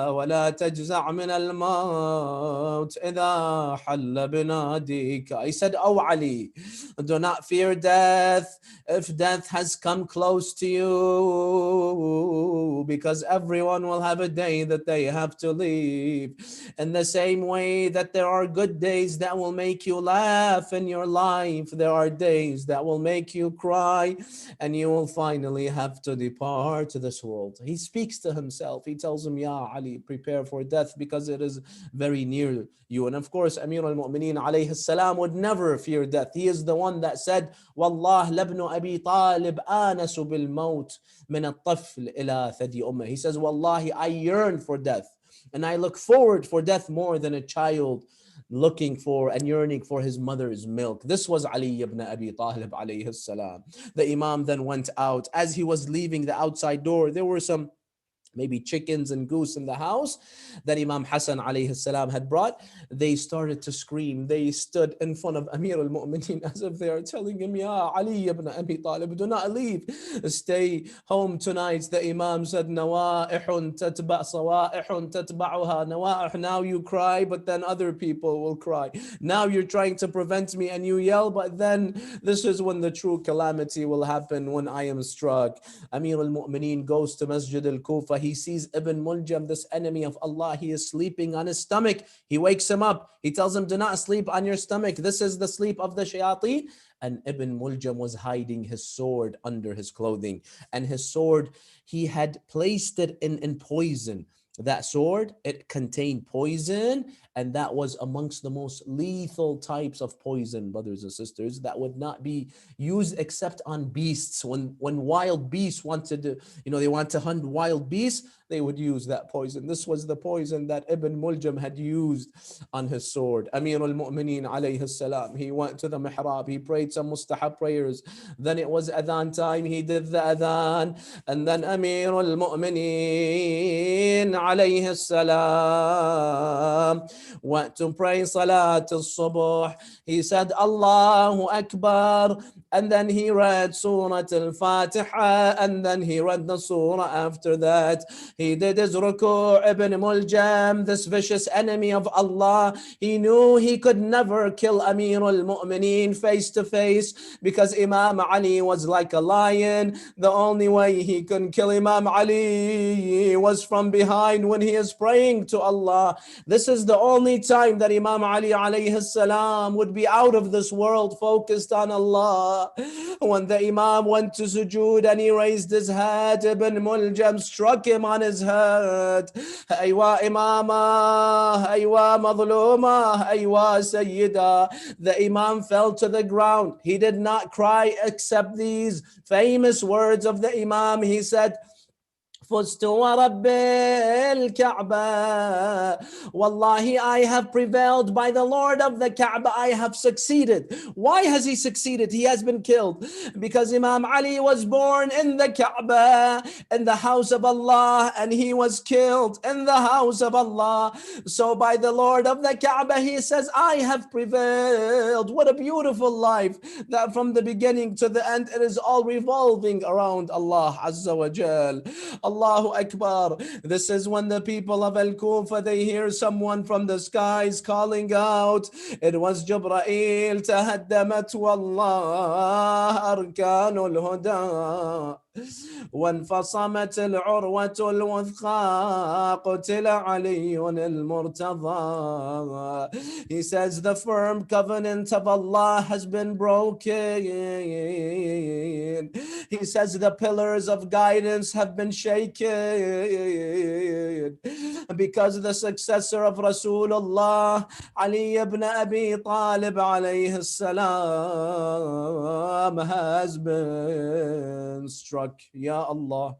ولا تجزع من الموت إذا حل بناديك. I said, Oh Ali, do not fear death if death has come close to you, because everyone will have a day that they have to leave. In the same way that there are good days that will make you laugh in your life, there are days that will make you cry, and you will finally have to depart to this world. He speaks to himself. He tells him, Ya Ali, prepare for death because it is very near you. And of course, Amir al-Mu'mineen alayhi salam would never fear death. He is the one that said, Wallah labnu Abi Talib anasu bil maut min al-tafl ila thadi ummah. He says, Wallahi, I yearn for death and I look forward for death more than a child looking for and yearning for his mother's milk. This was Ali ibn Abi Talib alayhi salam. The Imam then went out. As he was leaving the outside door, there were some maybe chickens and goose in the house that Imam Hassan alayhi salam had brought, they started to scream. They stood in front of Amir al-Mu'mineen as if they are telling him, Ya Ali ibn Abi Talib, do not leave. Stay home tonight. The Imam said, Nawa'ihun tatba' sawa'ihun tatba'uha. Nawa'ih, now you cry, but then other people will cry. Now you're trying to prevent me and you yell, but then this is when the true calamity will happen, when I am struck. Amir al-Mu'mineen goes to Masjid al-Kufa. He sees Ibn Muljam, this enemy of Allah. He is sleeping on his stomach. He wakes him up. He tells him, do not sleep on your stomach. This is the sleep of the shayateen. And Ibn Muljam was hiding his sword under his clothing. And his sword, he had placed it in poison. That sword, it contained poison, and that was amongst the most lethal types of poison, brothers and sisters, that would not be used except on beasts. When wild beasts wanted to, they want to hunt wild beasts, they would use that poison. This was the poison that Ibn Muljam had used on his sword. Amir al-Mu'mineen alayhi salam, he went to the mihrab, he prayed some mustahab prayers. Then it was adhan time, he did the adhan, and then Amir al-Mu'mineen alayhi salam went to pray Salat al-Subuh. He said, Allahu Akbar, and then he read Surah al-Fatiha, and then he read the surah after that. He did his ruku'. Ibn Muljam, this vicious enemy of Allah, he knew he could never kill Amir al-Mu'mineen face to face, because Imam Ali was like a lion. The only way he could kill Imam Ali was from behind when he is praying to Allah. This is the only time that Imam Ali alayhi salam would be out of this world, focused on Allah. When the Imam went to sujood and he raised his head, Ibn Muljam struck him on his head. Aywa imama, aywa madluma, aywa sayyida. The Imam fell to the ground. He did not cry except these famous words of the Imam. He said, فزت ورب الكعبة. Wallahi, I have prevailed by the Lord of the Kaaba. I have succeeded. Why has he succeeded? He has been killed because Imam Ali was born in the Kaaba, in the house of Allah, and he was killed in the house of Allah. So by the Lord of the Kaaba, he says, I have prevailed. What a beautiful life, that from the beginning to the end, it is all revolving around Allah Azza wa Jal. Allahu Akbar. This is when the people of Al-Kufa, they hear someone from the skies calling out. It was Jibreel. تهدمت والله أركان الهدى وانفصمت العروة الوثقى قتل علي المرتضى. He says the firm covenant of Allah has been broken. He says the pillars of guidance have been shaken because the successor of Rasulullah, Ali ibn Abi Talib alayhi salam, has been struck. Ya Allah,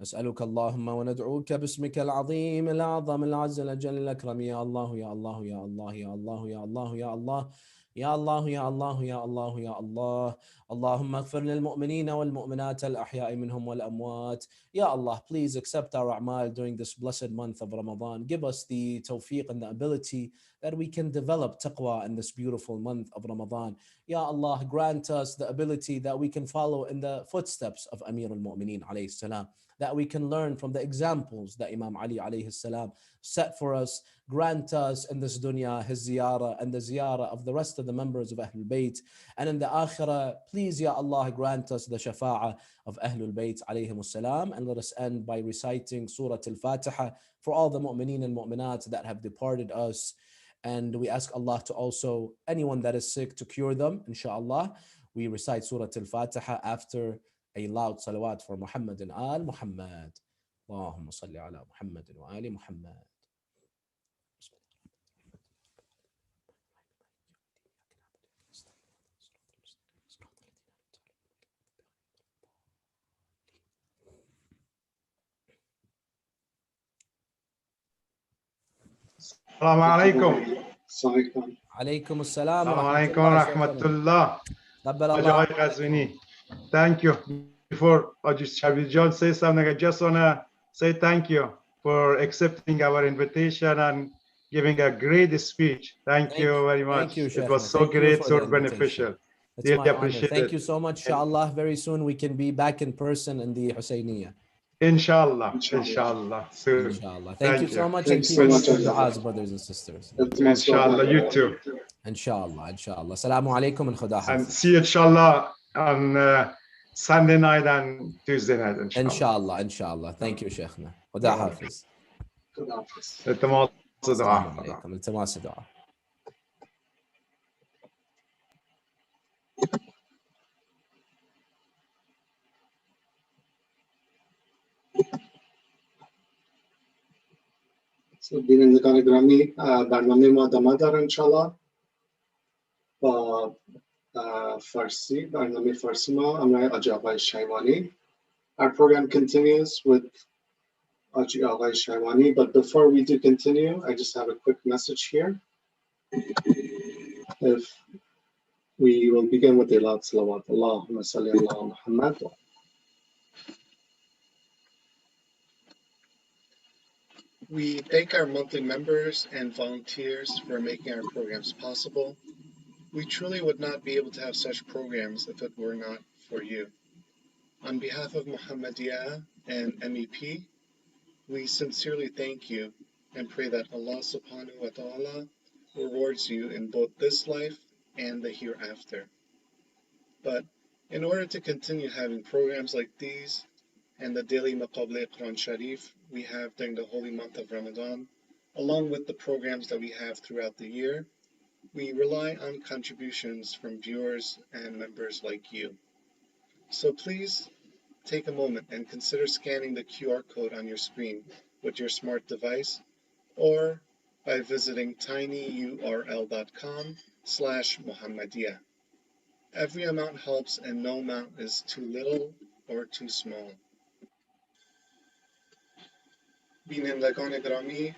نسألك اللهم وندعوك باسمك العظيم الأعظم العز الأجل الأكرم. يا الله يا الله يا الله يا الله يا الله يا الله يا الله يا الله يا الله يا الله. اللهم اغفر للمؤمنين والمؤمنات الأحياء منهم والأموات. Ya Allah, please accept our a'mal during this blessed month of Ramadan. Give us the tawfiq and the ability that we can develop taqwa in this beautiful month of Ramadan. Ya Allah, grant us the ability that we can follow in the footsteps of Amir al-Mu'mineen alayhi salam, that we can learn from the examples that Imam Ali alayhi salam set for us. Grant us in this dunya his ziyarah and the ziyarah of the rest of the members of Ahlul Bayt. And in the akhirah, please, Ya Allah, grant us the shafa'ah of Ahlul Bayt alayhim salam. And let us end by reciting Surah Al-Fatiha for all the mu'mineen and mu'minat that have departed us. And we ask Allah to also, anyone that is sick, to cure them, inshallah. We recite Surah Al-Fatiha after a loud salawat for Muhammad and Al Muhammad. Allahumma salli ala Muhammad wa Ali Muhammad. السلام عليكم. عليكم السلام السلام ورحمة عليكم الله ورحمة الله. قبل الله. Qazwini. Thank you. before Haji Shabir John says something, I just want to say thank you for accepting our invitation and giving a great speech. Thank you very much. Thank you, It Sheikhna. was so Thank you great, for so the invitation. beneficial. It's Really my honor. appreciate Thank it. you so much. Inshallah, very soon we can be back in person in the Husayniyah. Inshallah, inshallah, soon. Inshallah. Thank you so much, and Thanks keep so us much, in your Ajay. du'as, brothers and sisters. Inshallah, you too. Inshallah, inshallah. Assalamu alaikum and khuda And hafiz. see you, inshallah, on Sunday night and Tuesday night, inshallah. Inshallah, inshallah. Thank you, Sheikhna. Khuda hafiz. التماس Assalamu دعاء. alaikum. التماس دعاء. بینندگان گرامی، برنامه ما ادامه داره انشالله با فارسی، برنامه فارسی ما همراه حاجی آقای شایوانی. Our program continues with Haji Agha Shaiwany, but before we do continue, I just have a quick message here. If we will begin with the loud salawat. Allahumma salli ala Muhammad. We thank our monthly members and volunteers for making our programs possible. We truly would not be able to have such programs if it were not for you. On behalf of Muhammadiyah and MEP, we sincerely thank you and pray that Allah subhanahu wa ta'ala rewards you in both this life and the hereafter. But in order to continue having programs like these and the daily Maqabla Quran Sharif we have during the holy month of Ramadan, along with the programs that we have throughout the year, we rely on contributions from viewers and members like you. So please take a moment and consider scanning the QR code on your screen with your smart device or by visiting tinyurl.com/Muhammadiyah. Every amount helps and no amount is too little or too small. بینندگان گرامی،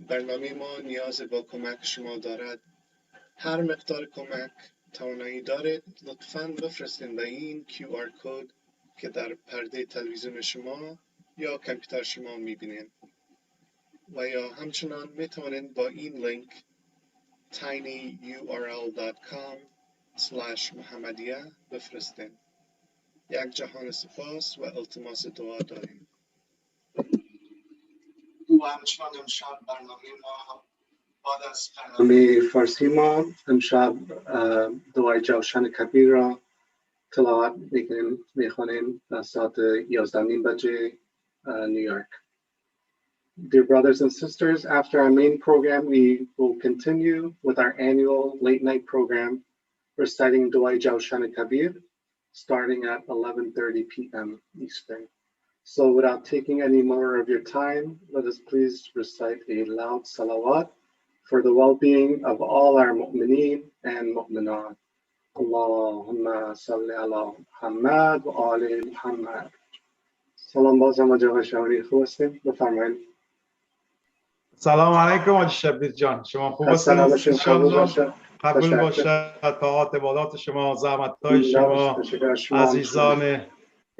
برنامه ما نیاز با کمک شما دارد. هر مقدار کمک توانایی دارید لطفاً بفرستین به این QR کد که در پرده تلویزیون شما یا کامپیوتر شما میبینید و یا همچنان میتوانید با این لینک tinyurl.com/Muhammadiyah بفرستین. یک جهان سپاس و التماس دعا داریم. و همچنان امشب برنامه ما بعد از برنامه فارسی ما امشب دعای جوشن کبیر را تلاوت میخوانیم ساعت 11:30 بجه نیویورک. Dear brothers and sisters, after our main program, we will continue with our annual late night program, reciting Dua Jawshan Kabir, starting at 11:30 p.m. Eastern. So without taking any more of your time, let us please recite a loud salawat for the well-being of all our mu'mineen and mu'minat. Allahumma salli ala Muhammad wa ali Muhammad. سلام بازم آقای شایوانی، خوب هستین؟ بفرمایید. سلام علیکم حاج شبیر جان، شما خوب هستید؟ انشالله قبول باشه طاعات عبادات شما، زحمت‌های شما، عزیزان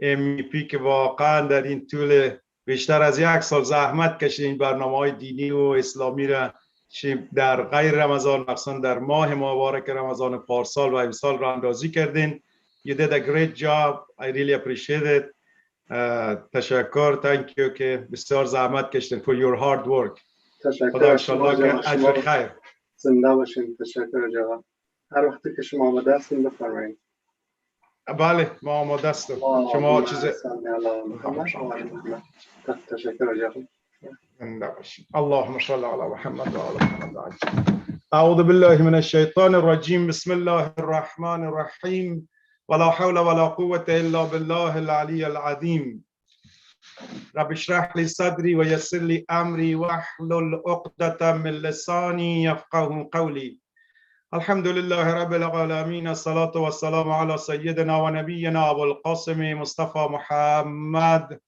MEP که واقعا در این طول بیشتر از 1 سال زحمت کشیدین برنامه‌های دینی و اسلامی را در غیر رمضان مخصوصا در ماه مبارک رمضان پارسال و امسال را اندازی کردین. You did a great job. I really appreciate it. تشکر. Thank you که بسیار زحمت کشیدین for your hard work. خدا انشالله که اجر خیر. زنده باشین. تشکر جواب. هر وقتی که شما آماده هستین بفرمایید. بله ما آماده هستیم. شما چیز تشکر جواب. اللهم صل على محمد وعلى محمد. أعوذ بالله من الشيطان الرجيم. بسم الله الرحمن الرحيم. ولا حول ولا قوة إلا بالله العلي العظيم. رب اشرح لي صدري ويسر لي أمري واحلل عقدة من لساني يفقهوا قولي. الحمد لله رب العالمين. الصلاة والسلام على سيدنا ونبينا أبو القاسم مصطفى محمد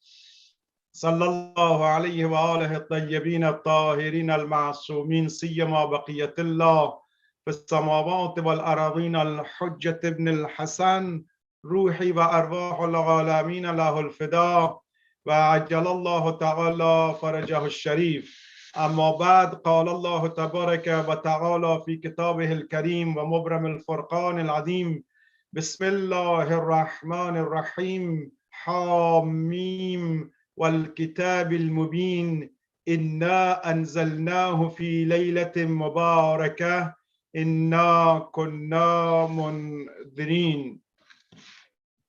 صلى الله عليه وآله الطيبين الطاهرين المعصومين، سيما بقية الله في السماوات والأراضين الحجة ابن الحسن روحی و ارواح العالمین له الفدا و عجل الله تعالی فرجه الشریف. اما بعد قال الله تبارک و تعالی فی کتابه الکریم و مبرم الفرقان العظیم بسم الله الرحمن الرحیم حامیم والکتاب المبین انا انزلناه فی لیلة مبارکه انا کنا منذرین.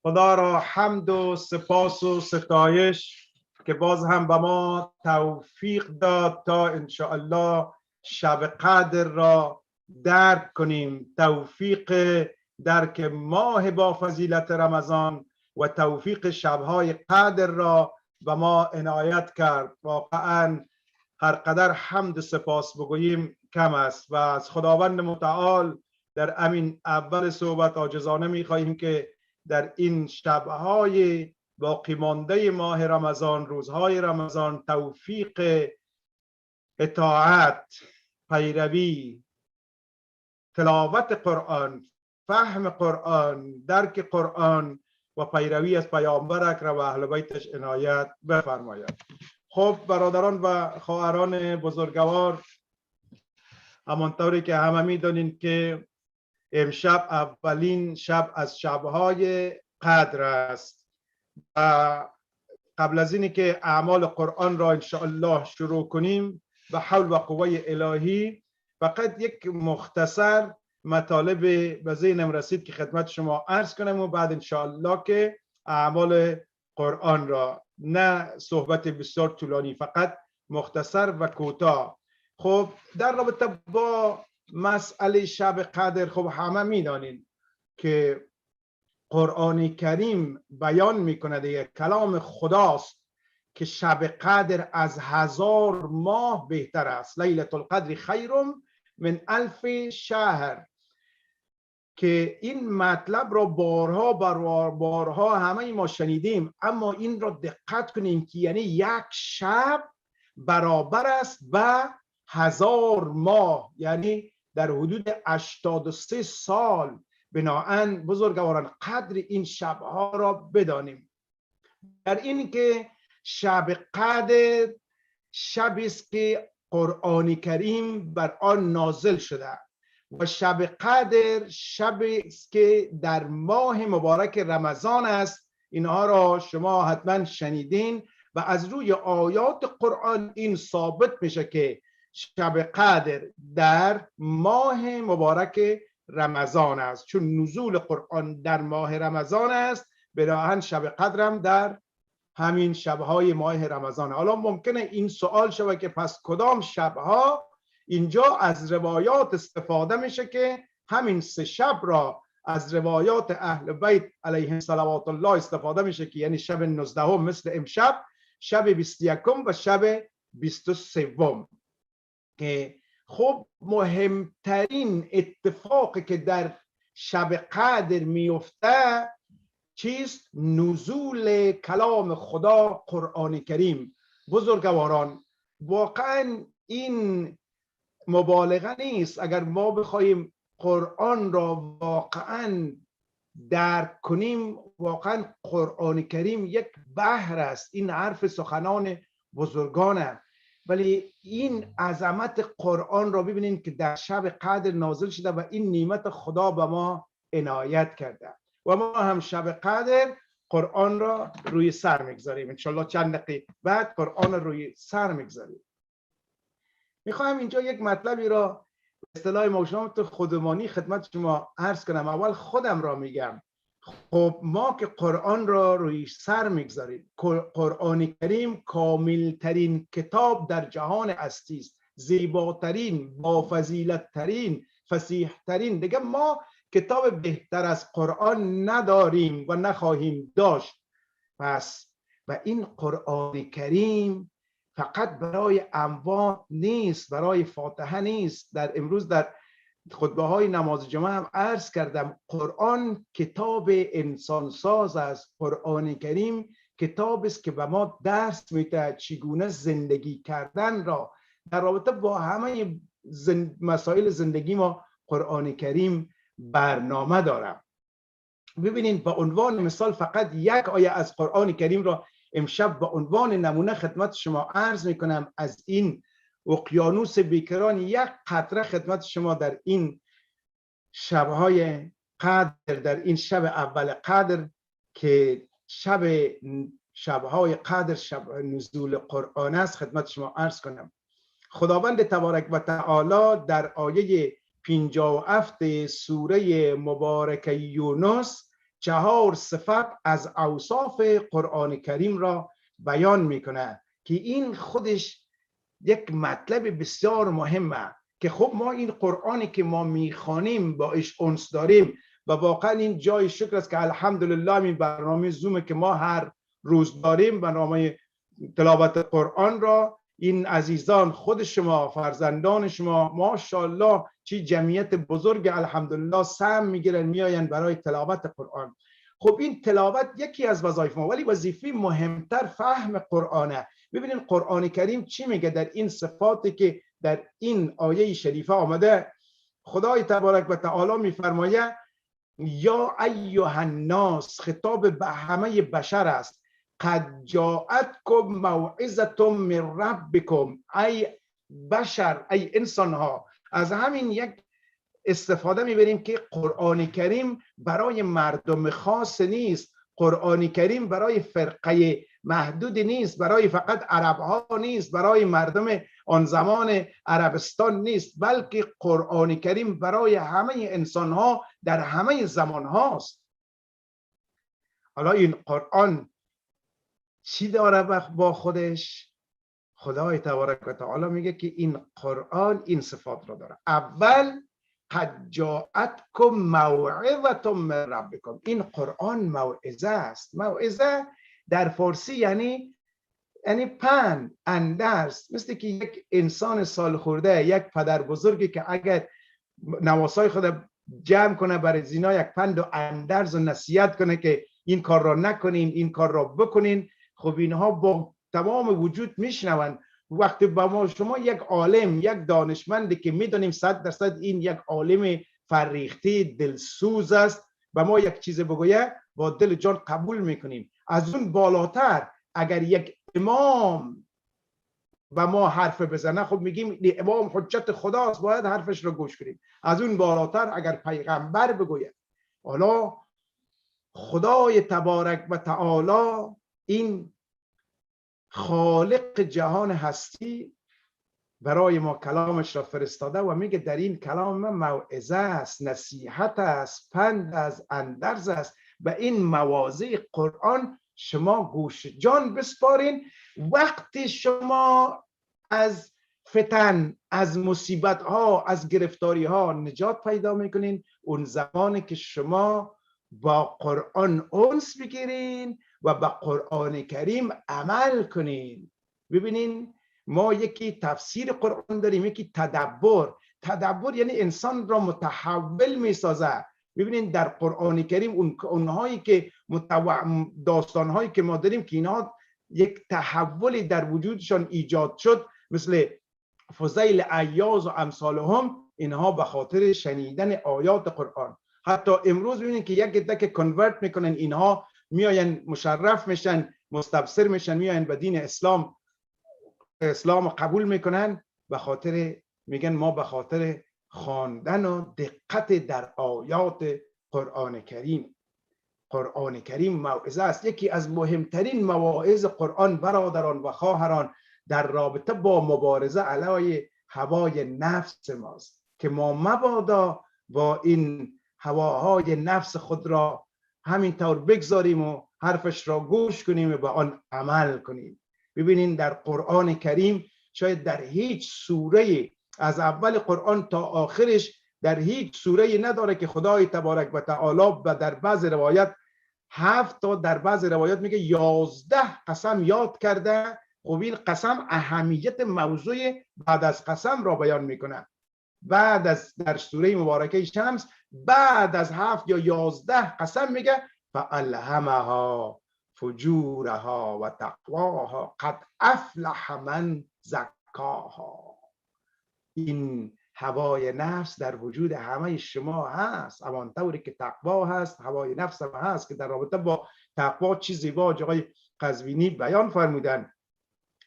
خدا را حمد و سپاس و ستایش که باز هم به ما توفیق داد تا انشاءالله شب قدر را درک کنیم، توفیق درک ماه با فضیلت رمضان و توفیق شبهای قدر را به ما عنایت کرد. واقعا هر قدر حمد و سپاس بگوییم کم است و از خداوند متعال در امین اول صحبت عاجزانه می‌خواهیم که در این شبهای باقی مانده ماه رمضان، روزهای رمضان، توفیق اطاعت، پیروی، تلاوت قرآن، فهم قرآن، درک قرآن و پیروی از پیامبر اکرم و اهل بیتش عنایت بفرماید. خب برادران و خواهران بزرگوار، همانطوری که همه می‌دانید که امشب اولین شب از شبهای قدر است و قبل از اینی که اعمال قرآن را انشاءالله شروع کنیم به حول و قوه الهی فقط یک مختصر مطالب به ذهنم رسید که خدمت شما عرض کنم و بعد انشاءالله که اعمال قرآن را، نه صحبت بسیار طولانی، فقط مختصر و کوتاه. خب در رابطه با مسئله شب قدر، خب همه میدانید که قرآن کریم بیان میکنه دیگه، کلام خداست که شب قدر از 1000 ماه بهتر است. لیلة القدر خیر من 1000 شهر، که این مطلب را بارها همه ما شنیدیم، اما این را دقت کنیم که یعنی یک شب برابر است با 1000 ماه، یعنی در حدود 83 سال. بنابراین بزرگواران قدر این شبها را بدانیم. در این که شب قدر شبی است که قرآن کریم بر آن نازل شده و شب قدر شبی است که در ماه مبارک رمضان است. اینها را شما حتما شنیدین و از روی آیات قرآن این ثابت میشه که شب قدر در ماه مبارک رمضان است. چون نزول قرآن در ماه رمضان است، بنابراین شب قدر هم در همین شبهای ماه رمضان. حالا ممکنه این سوال شوه که پس کدام شبها؟ اینجا از روایات استفاده میشه که همین 3 شب را از روایات اهل بیت علیهم صلوات الله استفاده میشه که یعنی شب 19 مثل امشب، شب 21 و شب 23. که خب مهمترین اتفاقی که در شب قدر میفته چیست؟ نزول کلام خدا قرآن کریم. بزرگواران واقعا این مبالغه نیست اگر ما بخوایم قرآن را واقعا درک کنیم. واقعا قرآن کریم یک بحر است، این حرف سخنان بزرگانه، ولی این عظمت قرآن را ببینید که در شب قدر نازل شده و این نعمت خدا به ما عنایت کرده و ما هم شب قدر قرآن را روی سر میگذاریم. انشالله چند دقیقه بعد قرآن را روی سر میگذاریم. میخوایم اینجا یک مطلبی را اصطلاح موشنامت خودمانی خدمت شما عرض کنم. اول خودم را میگم. خب ما که قرآن را روی سر میگذاریم، قرآن کریم کامل ترین کتاب در جهان هستی است، زیباترین، با فضیلت ترین، فصیح ترین. دیگه ما کتاب بهتر از قرآن نداریم و نخواهیم داشت. پس و این قرآن کریم فقط برای اموات نیست، برای فاتحه نیست. در امروز در خطبه های نماز جمعه هم عرض کردم قرآن کتاب انسان ساز است. قرآن کریم کتاب است که به ما درس میده چگونه زندگی کردن را در رابطه با همه مسائل زندگی ما. قرآن کریم برنامه دارم ببینین به عنوان مثال فقط یک آیه از قرآن کریم را امشب به عنوان نمونه خدمت شما عرض میکنم. از این اقیانوس بیکران یک قطره خدمت شما در این شبهای قدر، در این شب اول قدر که شبهای قدر شب نزول قرآن است خدمت شما عرض کنم. خداوند تبارک و تعالی در آیه 57 سوره مبارکه یونس 4 صفت از اوصاف قرآن کریم را بیان میکنه که این خودش یک مطلب بسیار مهمه که خب ما این قرآنی که ما میخوانیم باش انس داریم و واقعا این جای شکر است که الحمدلله این برنامه زوم که ما هر روز داریم، برنامه تلاوت قرآن را این عزیزان خود شما فرزندان شما ماشاءالله چی جمعیت بزرگ الحمدلله سهم میگیرن میآین برای تلاوت قرآن. خب این تلاوت یکی از وظایف ما، ولی وظیفه مهمتر فهم قرآنه. ببینید قرآن کریم چی میگه در این صفاتی که در این آیه شریفه آمده. خدای تبارک و تعالی میفرماید یا ایها الناس، خطاب به همه بشر است، قد جاءتکم موعظة من ربکم، ای بشر ای انسان ها. از همین یک استفاده میبریم که قرآن کریم برای مردم خاص نیست، قرآن کریم برای فرقه محدود نیست، برای فقط عرب ها نیست، برای مردم آن زمان عربستان نیست، بلکه قرآن کریم برای همه انسان ها در همه زمان هاست. حالا این قرآن چی داره با خودش؟ خدای تبارک و تعالی میگه که این قرآن این صفات را داره. اول قد جاءتکم موعظة من ربکم، این قرآن موعظه است. موعظه در فارسی یعنی پند، اندرز. مثل که یک انسان سال خورده، یک پدر بزرگی که اگر نواسای خود جمع کنه برای زینا یک پند و اندرز و نصیحت کنه که این کار را نکنین، این کار را بکنین، خب اینها با تمام وجود میشنون. وقتی با ما شما یک عالم، یک دانشمندی که میدونیم 100% این یک عالم فریخته دلسوز است، با ما یک چیز بگویه با دل جان قبول میکنیم. از اون بالاتر اگر یک امام و ما حرف بزنه، خب میگیم امام حجت خداست، باید حرفش رو گوش کنیم. از اون بالاتر اگر پیغمبر بگوید. حالا خدای تبارک و تعالی این خالق جهان هستی برای ما کلامش را فرستاده و میگه در این کلام موعظه است، نصیحت است، پند است، اندرز است. به این مواضع قرآن شما گوش جان بسپارین. وقتی شما از فتن، از مصیبت ها، از گرفتاری ها نجات پیدا میکنین، اون زمانی که شما با قرآن انس بگیرین و به قرآن کریم عمل کنین. ببینین ما یکی تفسیر قرآن داریم، یکی تدبر. تدبر یعنی انسان را متحول میسازه. ببینین در قرآن کریم اونهایی که داستانهایی که ما داریم که اینها یک تحولی در وجودشان ایجاد شد، مثل فضیل ایاز و امثالهم، اینها به خاطر شنیدن آیات قرآن. حتی امروز ببینید که یک عده که کنورت میکنن، اینها میاین مشرف میشن، مستبصر میشن، میاین به دین اسلام قبول میکنن، به خاطر میگن ما به خاطر خواندن و دقت در آیات قرآن کریم. قرآن کریم موعظه است. یکی از مهمترین مواعظ قرآن برادران و خواهران در رابطه با مبارزه علیه هوای نفس ماست که ما مبادا با این هواهای نفس خود را همینطور بگذاریم و حرفش را گوش کنیم و به آن عمل کنیم. ببینین در قرآن کریم شاید در هیچ سوره از اول قرآن تا آخرش در هیچ سوره نداره که خدای تبارک و تعالی در بعض روایت 7 تا در بعض روایات میگه 11 قسم یاد کرده. خب این قسم اهمیت موضوع بعد از قسم را بیان میکنه. بعد از در سوره مبارکه شمس بعد از 7 یا 11 قسم میگه فالهمها فجورها و تقواها قد افلح من زکاها. این هوای نفس در وجود همه شما هست، همانطوری که تقوا هست هوای نفس هم هست که در رابطه با تقوا چی زیبا آقای قزوینی بیان فرمودن.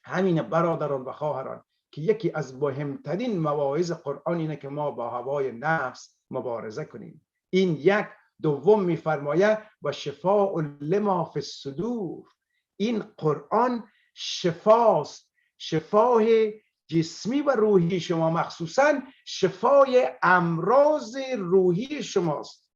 همین برادران و خواهران که یکی از مهمترین مواعظ قرآن اینه که ما با هوای نفس مبارزه کنیم. این یک. دوم میفرماید و شفاء لما فی الصدور، این قرآن شفاست، شفای جسمی و روحی شما، مخصوصا شفای امراض روحی شماست.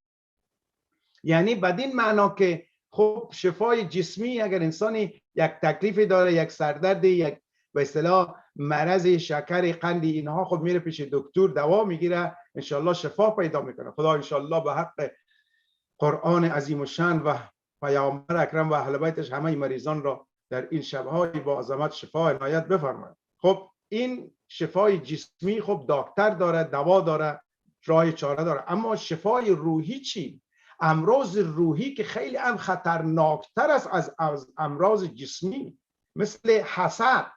یعنی بدین معنا که خب شفای جسمی اگر انسانی یک تکلیفی داره، یک سردردی، یک به اصطلاح مرض شکر قندی اینها، خب میره پیش دکتر دوا میگیره، انشالله شفا پیدا میکنه. خدا انشالله به حق قرآن عظیم الشان و پیامبر اکرم و اهل بیتش همه مریضان را در این شبهای با عظمت شفا عنایت بفرماید. خب این شفای جسمی خب دکتر داره، دوا داره، راه چاره داره، اما شفای روحی چی؟ امراض روحی که خیلی هم خطرناکتر است از امراض جسمی، مثل حسد،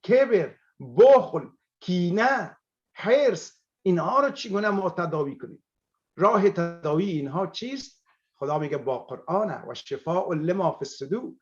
کبر، بخل، کینه، حرص، اینها رو چگونه ما تداوی کنیم؟ راه تداوی اینها چیست؟ خدا میگه با قرآن و شفاء لما فی الصدور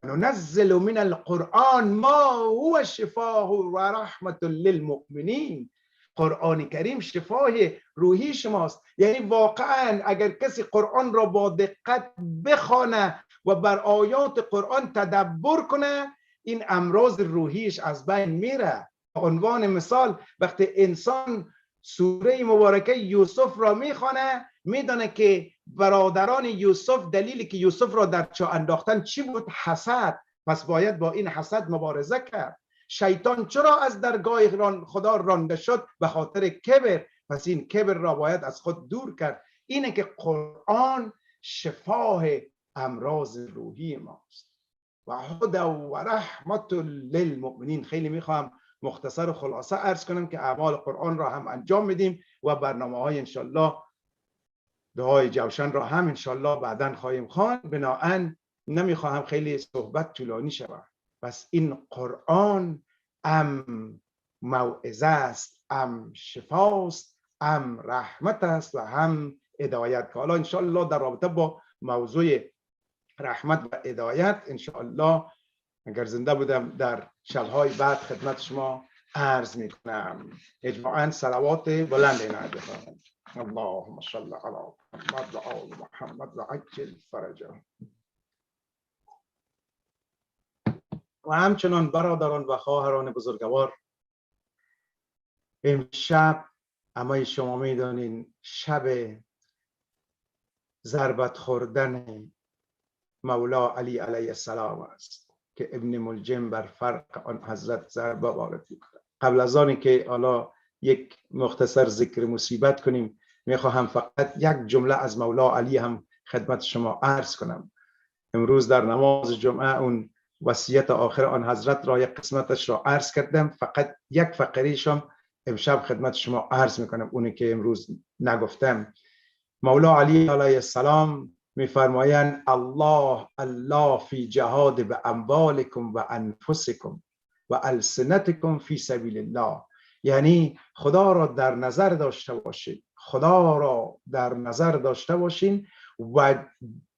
و ننزل من القرآن ما هو شفاء و رحمت للمؤمنین. قرآن کریم شفای روحی شماست. یعنی واقعا اگر کسی قرآن را با دقت بخونه و بر آیات قرآن تدبر کنه، این امراض روحیش از بین میره. به عنوان مثال وقتی انسان سوره مبارکه یوسف را میخونه، میدونه که برادران یوسف دلیلی که یوسف را در چاه انداختن چی بود؟ حسد. پس باید با این حسد مبارزه کرد. شیطان چرا از درگاه خدا رانده شد؟ به خاطر کبر. پس این کبر را باید از خود دور کرد. اینه که قرآن شفاه امراض روحی ماست و هدی و رحمت للمؤمنین. خیلی میخوام مختصر و خلاصه عرض کنم که اعمال قرآن را هم انجام میدیم و برنامه‌های انشالله دعای جوشن را هم انشالله بعداً خواهیم خواند. بنابراین نمیخواهم خیلی صحبت طولانی شود. پس این قرآن ام موعظه است، ام شفاست، ام رحمت است و هم هدایت. که حالا انشالله در رابطه با موضوع رحمت و هدایت انشالله اگر زنده بودم در شبهای بعد خدمت شما عرض میکنم. اجماعاً صلوات بلند عنایت بفرمایید. اللهم صل علی محمد و آل محمد و عجل فرجهم. و همچنان برادران و خواهران بزرگوار، امشب همه شما میدانین شب ضربت خوردن مولا علی علیه السلام است که ابن ملجم بر فرق آن حضرت ضربه وارد می‌کند. قبل از آنی که حالا یک مختصر ذکر مصیبت کنیم، میخواهم فقط یک جمله از مولا علی هم خدمت شما عرض کنم. امروز در نماز جمعه اون وصیت آخر آن حضرت را یک قسمتش را عرض کردم، فقط یک فقریشم امشب خدمت شما عرض میکنم، اونی که امروز نگفتم. مولا علی علیه السلام میفرمایند الله الله فی جهاد به اموالکم و انفسکم و السنتکم فی سبیل الله. یعنی خدا را در نظر داشته باشید، خدا را در نظر داشته باشین و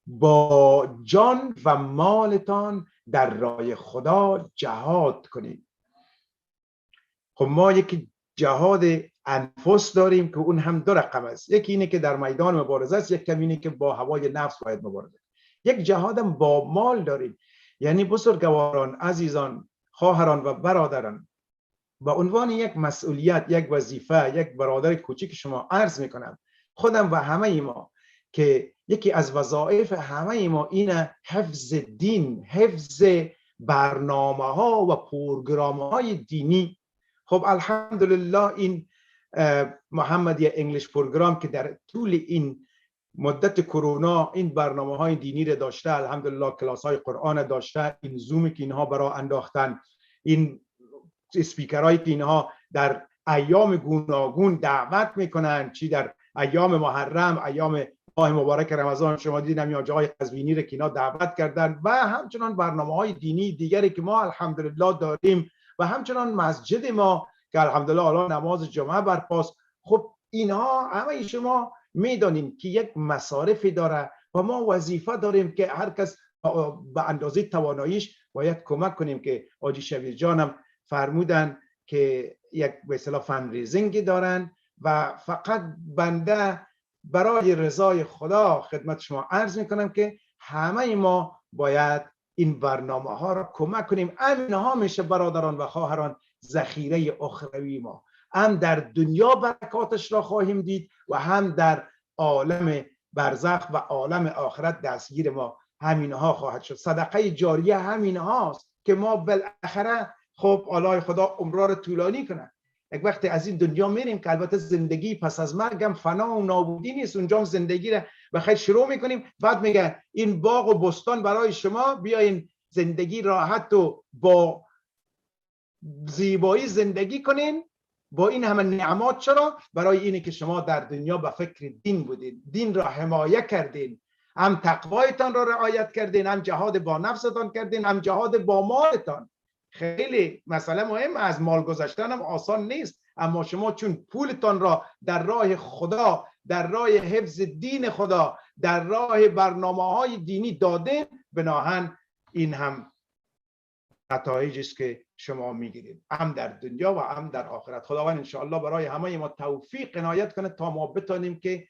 با جان و مالتان در راه خدا جهاد کنید. خب ما یک جهاد انفس داریم که اون هم دو رقم است. یکی اینه که در میدان مبارزه است، یک کم اینه که با هوای نفس باید مبارزه. یک جهاد هم با مال داریم. یعنی بزرگواران، عزیزان، خواهران و برادران، با عنوان یک مسئولیت، یک وظیفه، یک برادر کوچیک شما عرض میکنم، خودم و همه ما، که یکی از وظایف همه ما اینه حفظ دین، حفظ برنامه ها و پروگرام های دینی. خب الحمدلله این محمد یا انگلیش پروگرام که در طول این مدت کرونا این برنامه های دینی رو داشته، الحمدلله کلاس های قرآن داشته، این زومی که اینها برای انداختن، این اسپیکرهایی که اینها در ایام گوناگون دعوت میکنن، چی در ایام محرم، ایام ماه مبارک رمضان شما دیدین یا جای قزوینی رو که اینا دعوت کردن، و همچنان برنامه های دینی دیگری که ما الحمدلله داریم، و همچنان مسجد ما که الحمدلله الان نماز جمعه برپاست. خب اینها همه شما میدانیم که یک مصارفی داره و ما وظیفه داریم که هر کس به اندازه تواناییش باید کمک کنیم که حاجی شبیر جانم فرمودن که یک به اصطلاح فندریزینگی دارن و فقط بنده برای رضای خدا خدمت شما عرض میکنم که همه ما باید این برنامه ها را کمک کنیم. همین ها میشه برادران و خواهران ذخیره اخروی ما، هم در دنیا برکاتش را خواهیم دید و هم در عالم برزخ و عالم آخرت دستگیر ما همین ها خواهد شد. صدقه جاریه همین هاست که ما بالاخره خب الله خدا عمرها رو طولانی کنه، یک وقتی از این دنیا میریم که البته زندگی پس از مرگ هم فنا و نابودی نیست، اونجا زندگی رو بخیر شروع میکنیم، بعد میگه این باغ و بستان برای شما، بیاین زندگی راحت و با زیبایی زندگی کنین با این همه نعمات. چرا؟ برای اینه که شما در دنیا به فکر دین بودین، دین را حمایه کردین، هم تقوایتان را رعایت کردین، هم جهاد با نفستان کردین، هم جهاد با مالتان. خیلی مسئله مهم، از مال گذاشتن هم آسان نیست، اما شما چون پولتان را در راه خدا، در راه حفظ دین خدا، در راه برنامه‌های دینی دادین، بناهن این هم نتایجی است که شما میگیرید، هم در دنیا و هم در آخرت. خداوند انشاءالله برای همه ما توفیق عنایت کنه تا ما بتونیم که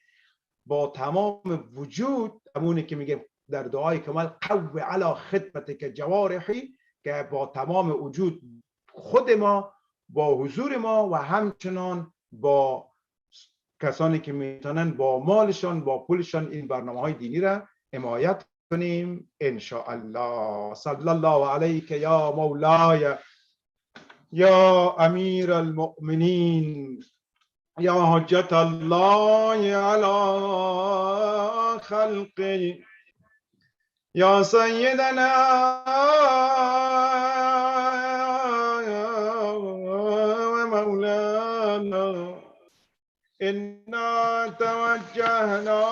با تمام وجود، همونی که میگه در دعای کمال قو علی خدمتک جوارحی، که با تمام وجود خود ما با حضور ما و همچنان با کسانی که میتونن با مالشان با پولشان این برنامه‌های دینی را حمایت کنیم ان شاء الله. صلی الله علیک یا مولای یا امیر المؤمنین یا حجت الله علی خلقی یا سیدنا و مولانا انا توجهنا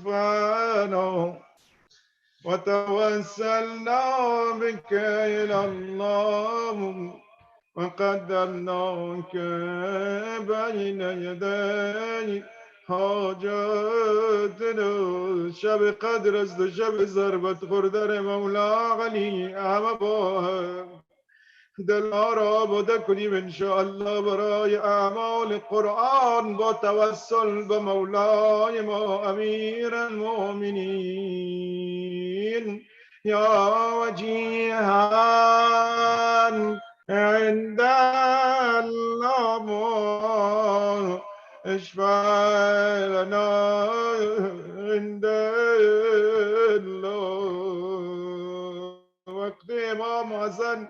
واستشفعنا وتوسلنا بك إلى الله وقدرناك بين يدي حاجاتنا. شب قدر است و شب ضربت خوردن مولا علی همه با هم دلها را آماده کنیم انشاءالله برای اعمال قرآن با توسل به مولای ما امیر المؤمنین یا وجیهان عند الله اشفع لنا عند الله. وقت امام حسن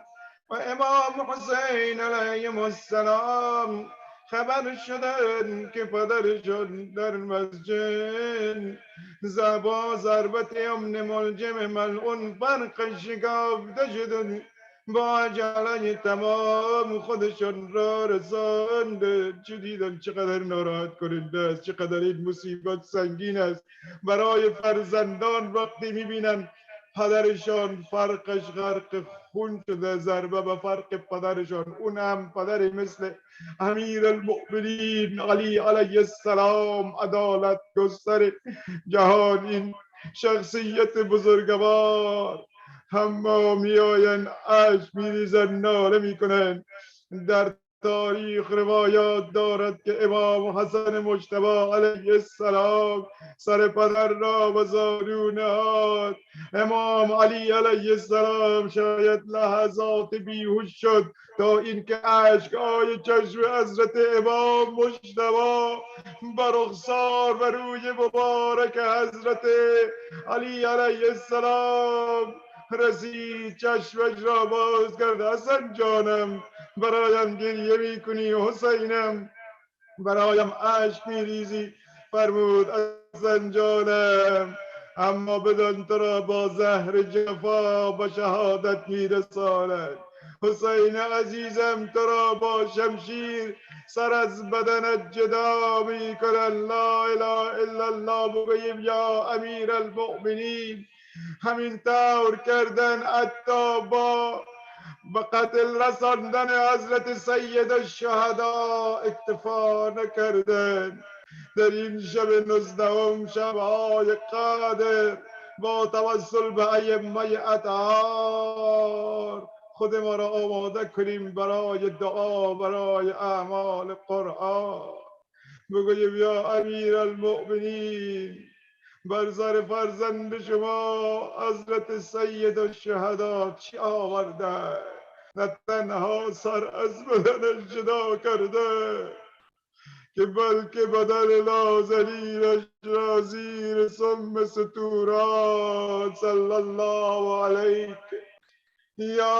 و امام حسین علیهم السلام خبر شدن که پدرشون در مسجد زبا ضربت امن ملجم ملعون برق شکافته شدن، با عجله تمام خودشون را رسانده. چه دیدن چقدر ناراحت کننده است، چقدر این مصیبت سنگین است برای فرزندان وقتی میبینن پدرشان فرقش غرق خون شده، ضربه به فرق پدرشان، اون هم پدری مثل امیر المؤمنین علی علیه السلام، عدالت گستر جهان، این شخصیت بزرگوار. همه میآیند اشک میریزند، ناله میکنند. در تاریخ روایات دارد که امام حسن مجتبی علیه السلام سر پدر را به زانو نهاد. امام علی علیه السلام شاید لحظات بیهوش شد تا اینکه اشک‌های چشم حضرت امام مجتبی بر رخسار و روی مبارک حضرت علی علیه السلام رسید، چشمش را باز کرد. حسن جانم برایم گریه میکنی، حسینم برایم اشک میریزی. فرمود حسن جانم اما بدان تو را با زهر جفا به شهادت میرساند. حسین عزیزم تو را با شمشیر سر از بدنت جدا میکنند. لا اله الا الله بگوییم یا امیر المؤمنین همین طور کردن حتی با به قتل رساندن حضرت سید الشهدا اکتفا نکردن. در این شب 19 شب‌های قدر با توسل به ائمه اطهار خود ما را آماده کنیم برای دعا، برای اعمال قرآن. بگوییم یا امیر المؤمنین، بر سر فرزند شما حضرت سید الشهدا چی آورده؟ نه تنها سر از بدنش جدا کرده که بلکه بدن نازنینش را زیر سم ستورات صلی الله علیه یا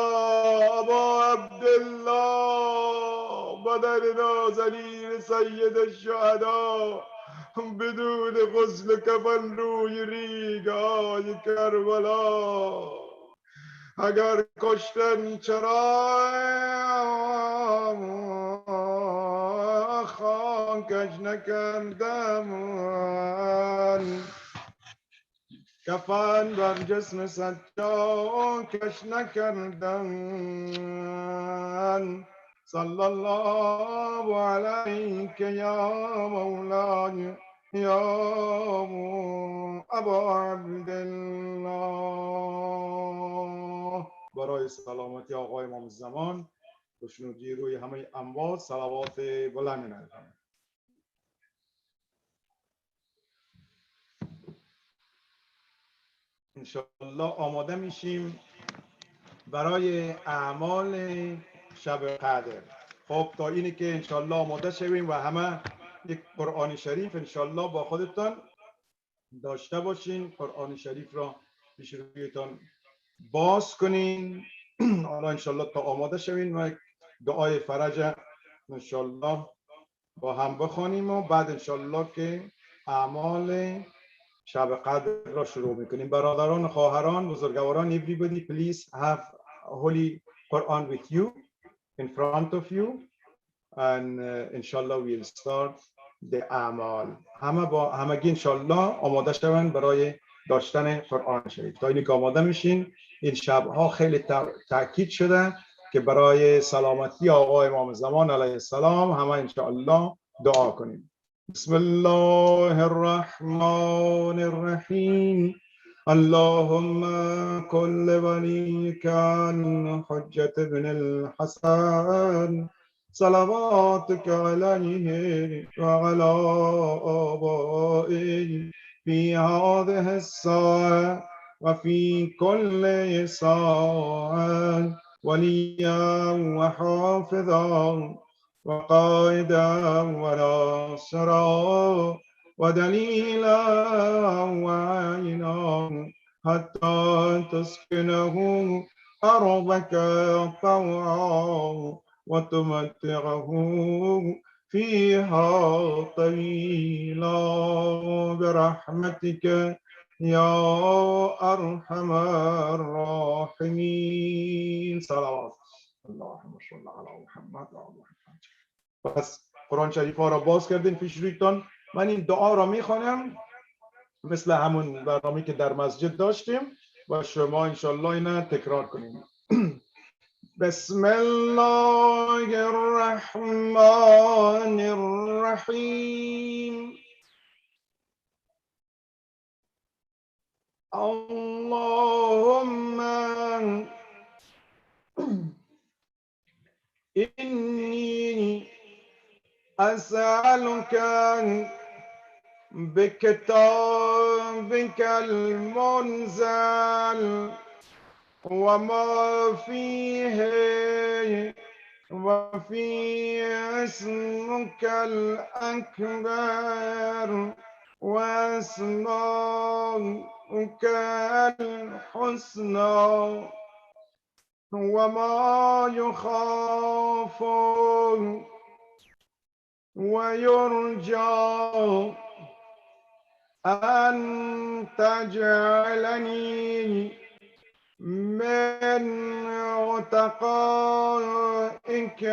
ابا عبدالله، بدن نازنین سید الشهدا بدون غسل کفن روی ریگ‌های کربلا اگر کشتن چرا خاکش نکردم، کفن بر جسم سجاکش نکردم. صلی الله علیک یا مولای یا ابا عبدالله. برای سلامتی آقای امام زمان خوشنودی روی همه اموات صلوات بلند نکنید. انشاءالله آماده میشیم برای اعمال شب قدر. خب تا اینی که انشاءالله آماده شویم و همه یک قرآن شریف انشاءالله با خودتان داشته باشین، قرآن شریف را پیش رویتان باز کنین. حالا انشاءالله تا آماده شوین و دعای فرج انشاءالله با هم بخوانیم و بعد انشاءالله که اعمال شب قدر را شروع میکنیم. برادران، خواهران، بزرگواران، everybody please have holy Quran with you in front of you and inshallah we'll start the اعمال. همگی انشاءالله آماده شوند برای داشتن قرآن شریف. تا اینی که آماده میشین، این شبها خیلی تاکید شده که برای سلامتی آقای امام زمان علیه السلام همه انشاءالله دعا کنیم. بسم الله الرحمن الرحیم. اللهم كل وليك حجة بن الحسن صلواتك عليه وعلى آبائه في هذه الساعة وفي كل ساعة وليا وحافظا وقائدا وناصرا ودليلا وعينا حتى تسكنه أرضك طوعا وتمتعه فيها طويلا برحمتك يا أرحم الراحمين. صلوات اللهم صل على محمد و آل محمد. پس قرآن شریف ها را باز کردین پیش رویتان. من این دعا را میخوانم مثل همون برنامه‌ای که در مسجد داشتیم و شما انشالله اینا تکرار کنیم. بسم الله الرحمن الرحیم. اللهم إني أسألك بكتابك المنزل وما فيه وفي اسمك الأكبر وأسماؤك الحسنى وما يخاف ويرجى أن تجعلني من عتقائك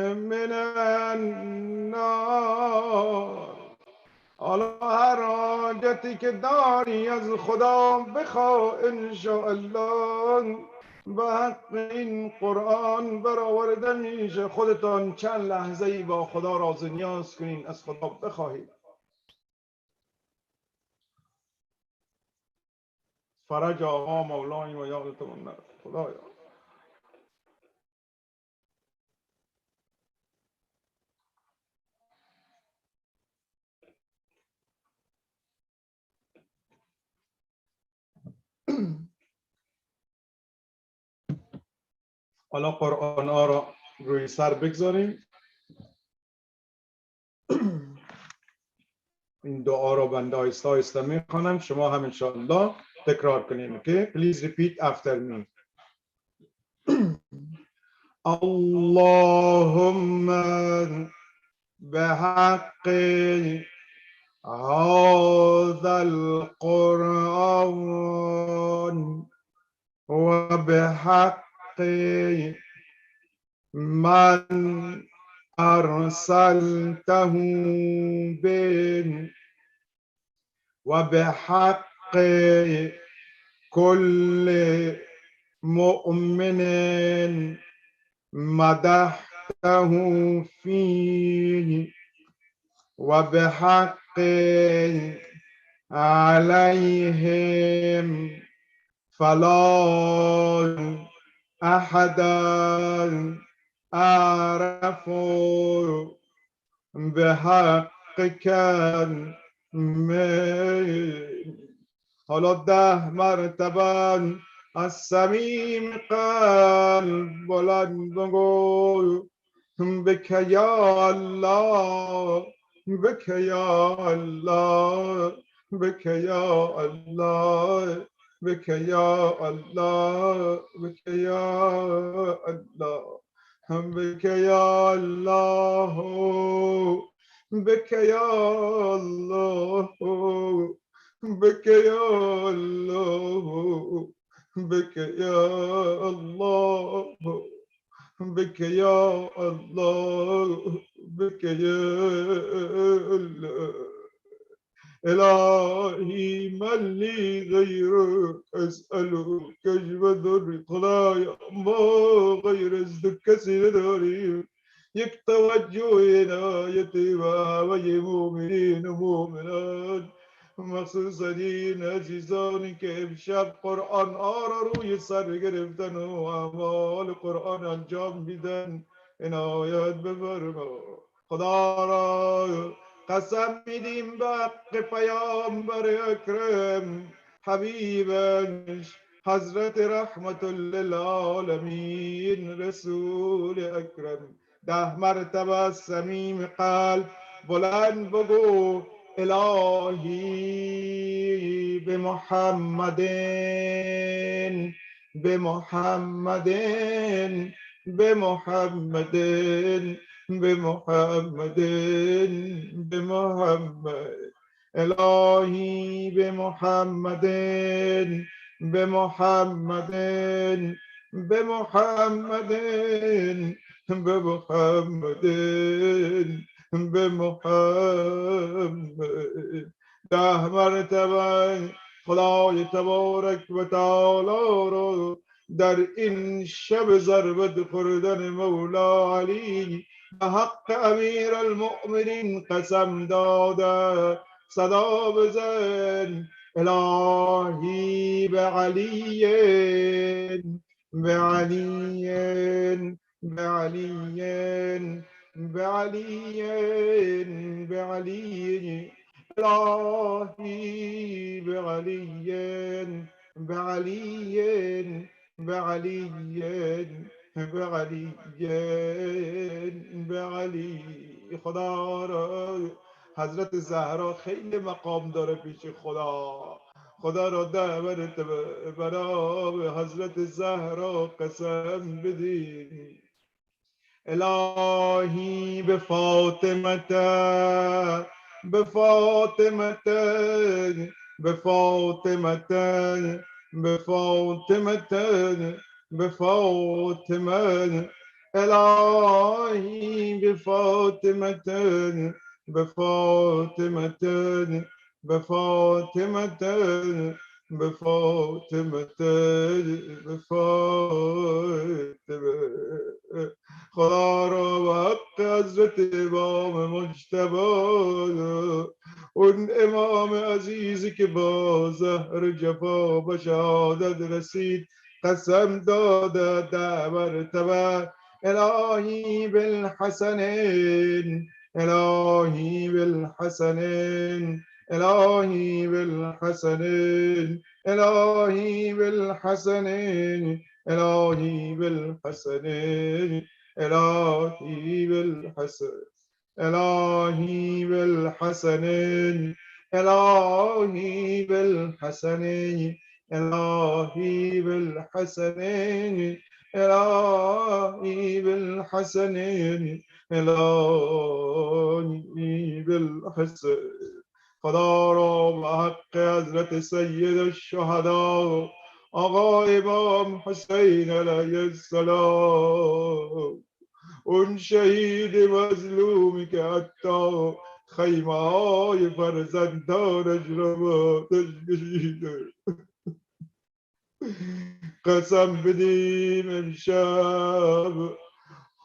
من النار. حالا هر حاجتی که داری از خدا بخوا انشاءالله. به حق این قرآن برآورده میشه. خودتان چند لحظه ای با خدا راز و نیاز کنین، از خدا بخواهید. فرج آقا مولای و یادتون نره خدایا. حالا قرآن ها را روی سر بگذاریم. این دعا را بنده آیسته آیسته میخوانم، شما هم انشاءالله تکرار کنین. اوکی؟ Please repeat after me. اللهم بحق هذا القرآن وبحق من أرسلته به وبحق كل مؤمن مدحته فيه وبحق عليهم فلا أحد أعرف بحقك من. حالا 10 مرتبه از صمیم قلب بلند بگو بک یا الله، بک یا الله، بک یا الله، بک یا الله، بک یا الله، بک یا الله، بک یا الله، بك يا الله، بك يا الله، بك يا الله، بك يا الله. إلهي من لي غيرك أسألك كشف خدايا ما غير ازدك كثير داري یک توجه عنایتی و همه مؤمنین و مؤمنات، مخصوصا این عزیزانی که امشب قرآن ها را روی سر گرفتن و اعمال قرآن انجام میدن عنایت بفرما. خدا را قسم میدیم به حق پیامبر اکرم حبیبش حضرت رحمت للعالمین رسول اکرم. 10 مرتبه از صمیم قلب بلند بگو الهی به محمد، به محمد، به محمد، به محمد، به محمد. الهی به محمد، به محمد، به محمد، به محمد، به محمد. 10 مرتبه خدای تبارک و تعالی رو در این شب ضربت خوردن مولا علی به حق امیر المؤمنین قسم داده صدا بزن الهی به علی، به علی، به علی، به علی، به علی. الهی به علی، به علی، به علی، به علی، به علی. خدا را حضرت زهرا خیلی مقام داره پیش خدا. خدا را 10 مرتبه برای حضرت زهرا قسم بدین الهی به فاطمه، به فاطمه، به فاطمه، به فاطمه، به فاطمه. الهی به فاطمه، به فاطمه، بفاطمة بفاطمة بفاطمة خدا را و حق حضرت امام مجتبی اون امام عزیزی که با زهر جفا به شهادت رسید قسم داده ده مرتبه الهی بالحسنین الهی بالحسنین الهی بالحسنین الهی بالحسنین الهی بالحسنین الهی بالحسن الهی بالحسنین الهی بالحسنین الهی بالحسنین الهی بالحسنین الهی بالحسن خدا را به حق حضرت سید الشهدا آقا امام حسین علیه السلام اون شهید مظلومی که حتی خیمه های فرزندانش را با آتش کشیده قسم بدیم امشب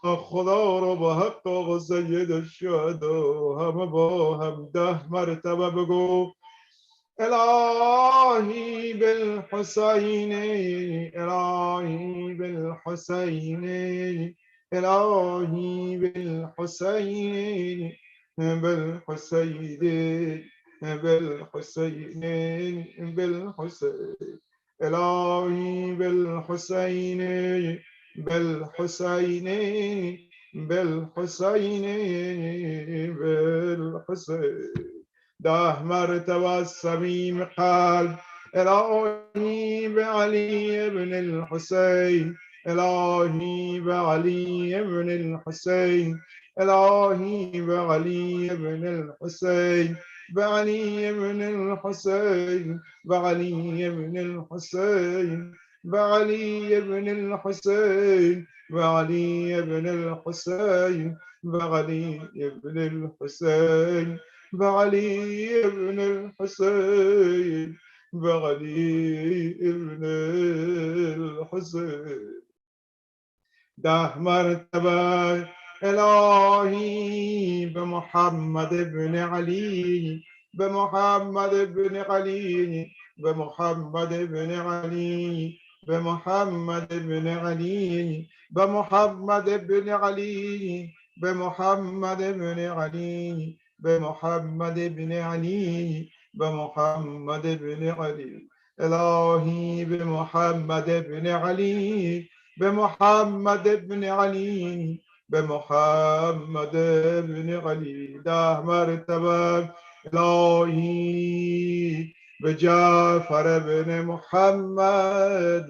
خدا را با حق آقا سید الشهدا همه با هم 10 مرتبه بگو الهی بالحسین الهی بالحسین الهی بالحسین بالحسین بالحسین بالحسین الهی بالحسین بالحسین بالحسین بالحسین 10 مرتبه از صمیم قلب الهی به علی ابن الحسین الهی به علی ابن الحسین الهی به علی ابن الحسین به علی ابن الحسین به علی ابن الحسین به علی ابن الحسین به علی ابن الحسین به علی ابن الحسین بعلي ابن الحسين بعلي ابن الحسين 10 مرتبة إلهي بمحمد بن علي بمحمد بن علي بمحمد بن علي بمحمد بن علي بمحمد بن علي بمحمد بن علي بمحمد بن علي بمحمد بن علي إلهي بمحمد بن علي بمحمد بن علي بمحمد بن علي 10 مرتبة إلهي بجعفر بن محمد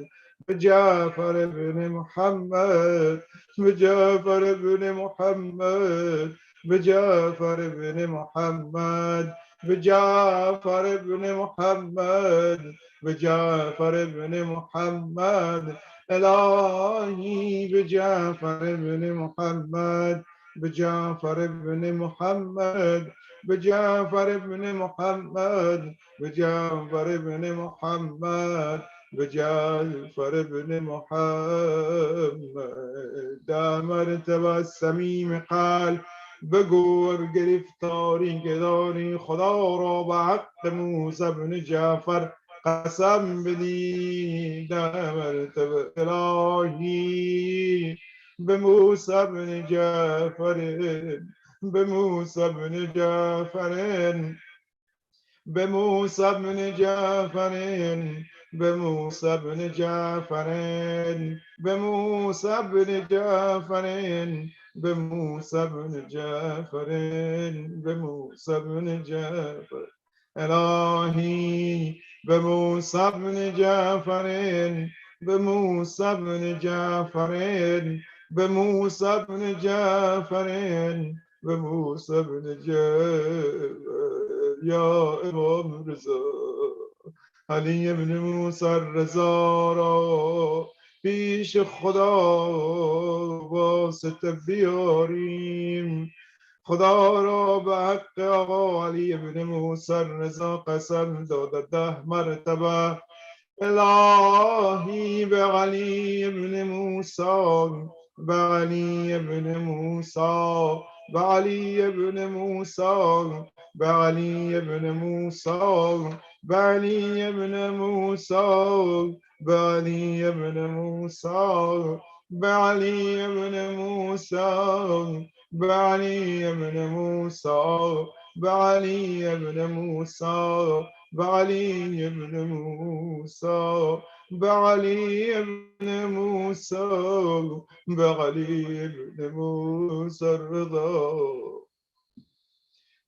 بجعفر بن محمد بجعفر بن محمد بجعفر بن محمد بجعفر بن محمد بجعفر بن محمد إلهي بجعفر بن محمد بجعفر بن محمد بجعفر بن محمد بجعفر بن محمد بجعفر بن محمد ده مرتبه الصمیم قلب بگو گرفتاری که داری خدا را به حق موسی بن جعفر قسم بدی ده مرتبه الهی به موسی بن جعفر به موسی بن جعفر به موسی بن جعفر به موسی بن جعفر به موسی بن جعفر به موسی بن جعفر به موسی بن جعفر الهی به موسی بن جعفر به موسی بن جعفر به موسی بن جعفر به موسی بن جعفر یا امام رضا علی ابن موسی رضا را پیش خدا واسطه بیاریم خدا را به حق آقا علی ابن موسی رضا قسم داده 10 مرتبه الهی به علی ابن موسی به علی ابن موسی به علی ابن موسی به علی ابن موسی به علی ابن موسی به علی ابن موسی به علی ابن موسی به علی ابن موسی به علی ابن موسی بعلي ابن موسى بعلي ابن موسى بعلي ابن موسى الرضا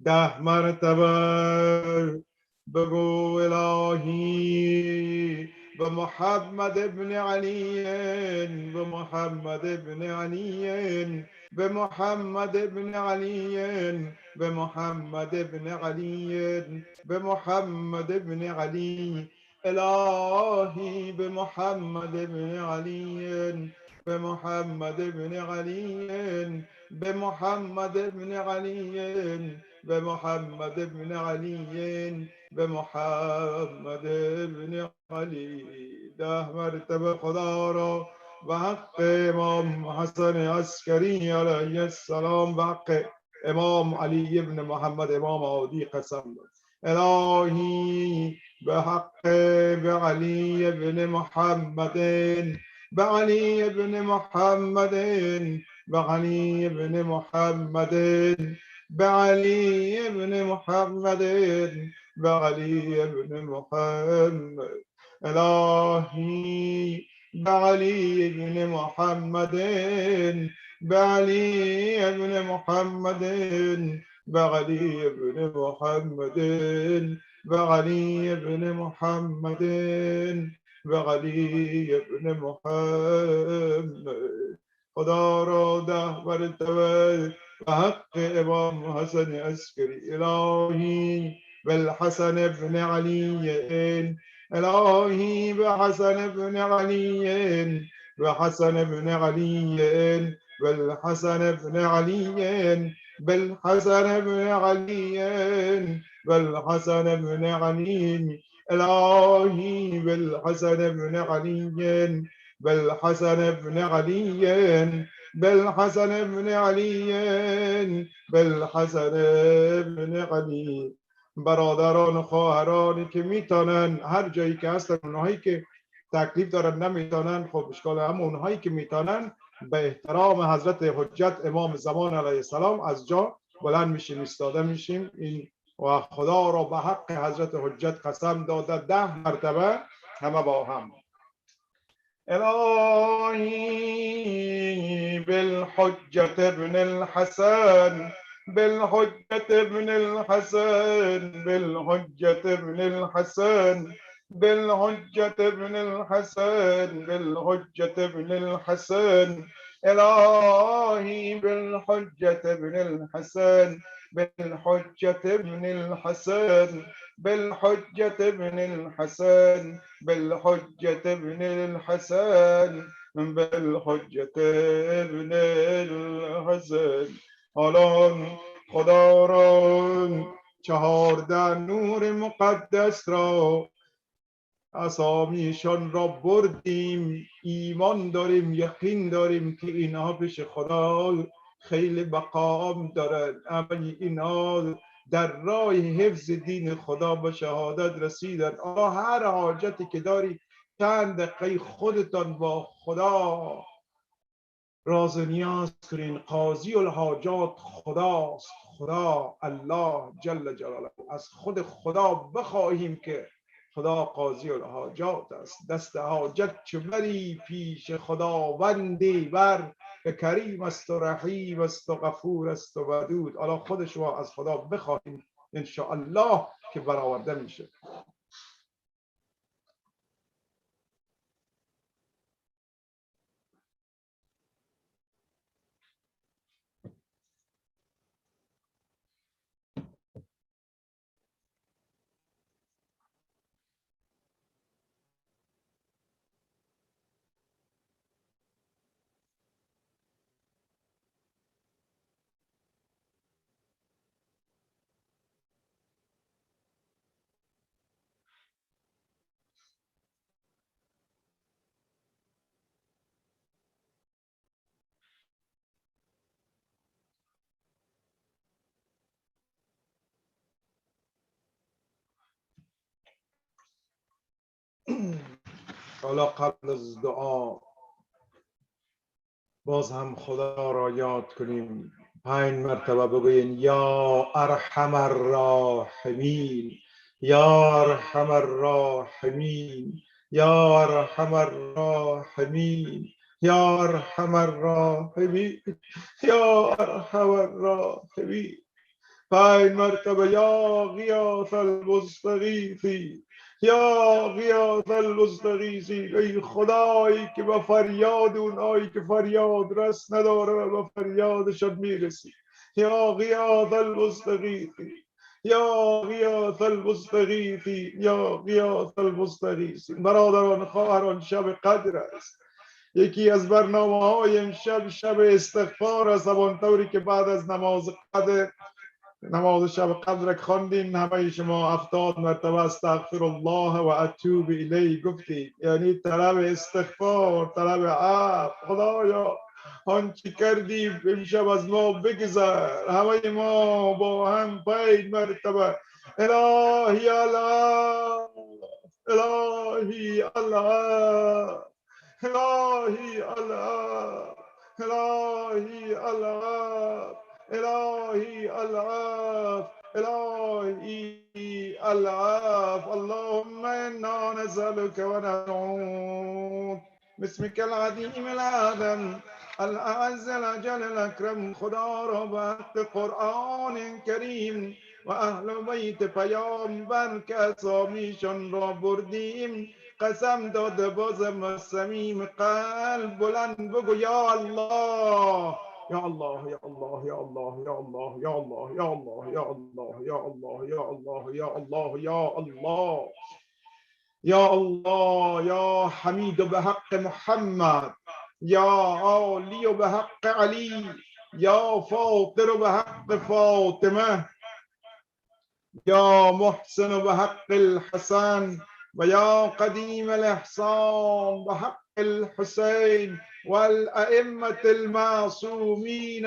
10 مرتبه بقو إلهي بمحمد ابن علي بمحمد ابن علي بمحمد ابن علي بمحمد ابن علي بمحمد ابن علي إلهي بمحمد ابن علي بمحمد ابن علي بمحمد ابن علي بمحمد ابن علي بمحمد ابن علي 10 مرتبه خدا را به حق امام حسن عسکری علیه السلام به حق امام علی ابن محمد امام عادی قسم داد الهی به حق بعلی ابن محمد بعلی ابن محمد بعلی ابن محمد بعلي ابن محمد بعلي ابن محمد إلهي بعلي ابن محمد بعلي ابن محمد بعلي ابن محمد بعلي ابن محمد بعلي ابن محمد خدا را 10 مرتبه بحق امام حسن عسكري إلهي بالحسن بن علي إلهي بحسن بن علي بحسن بن علي بالحسن بن علي بالحسن بن علي بالحسن بن علي إلهي بالحسن بن علي بالحسن بن علي بالحسن بن علي بالحسن بن علي برادران و خواهرانی که میتونن هر جایی که هستن اونهایی که تکلیف دارن نمیتونن خب اشکال هم اونهایی که میتونن به احترام حضرت حجت امام زمان علیه السلام از جا بلند میشیم ایستاده میشیم این و خدا را به حق حضرت حجت قسم داده 10 مرتبه همه با هم إلهي بالحجة ابن الحسن بالحجة ابن الحسن بالحجة ابن الحسن بالحجة ابن الحسن بالحجة ابن الحسن إلهي بالحجة ابن الحسن بالحجة ابن الحسن بالحجة ابن الحسن بالحجة ابن الحسن بالحجة ابن الحسن الان خدا را 14 نور مقدس را اسامیشان را بردیم ایمان داریم یقین داریم که اینها پیش خدا خیلی مقام دارن اما اینها در راه حفظ دین خدا به شهادت رسیدن هر حاجتی که داری چند دقیقه خودتان با خدا راز نیاز کنین قاضی الحاجات خداست خدا الله جل جلاله از خود خدا بخواهیم که خدا قاضی الحاجات است دست حاجت چه بری پیش خداوندی بر که کریم است و رحیم است و غفور است و ودود حالا خودش رو از خدا بخواهیم انشاءالله که برآورده میشه حالا قبل از دعا باز هم خدا را یاد کنیم 5 مرتبه بگوین یا ارحم الراحمین یا ارحم الراحمین یا ارحم الراحمین یا ارحم الراحمین یا ارحم الراحمین 5 مرتبه یا غیاث المستغیثی یا غیاث المستغیثی. ای خدایی که به فریاد اونایی که فریاد رس نداره و به فریادشان میرسی. یا غیاث المستغیثی یا غیاث المستغیثی یا غیاث المستغیثی. برادران خواهران شب قدر است. یکی از برنامه‌های امشب شب استغفار است، همانطوری که بعد از نماز قدر نماز شب قدر خواندین همه شما 70 مرتبه استغفر الله و اتوب الیه گفتید، یعنی طلب استغفار، طلب عفو. خدایا آنچه کردیم امشب از ما بگذر. همه ما با هم 5 مرتبه الهی الله الهی الله الهی الله الهی الله الهی العفو الهی العفو. اللهم انا نسألك ونعوذ باسمك العظیم الأعظم الأعز الأجل الأكرم. خدا را به حق قرآن کریم و اهل بیت پیامبر که اسامیشان را بردیم قسم داده بازم از صمیم قلب بلند بگو یا الله یا الله یا الله یا الله یا الله یا الله یا الله یا الله یا الله یا الله یا الله یا الله یا الله یا حمید به حق محمد یا عالی به حق علی یا فاطر به حق فاطمه یا محسن به حق الحسن و یا قدیم الاحسان به حق الحسين والأئمة المعصومين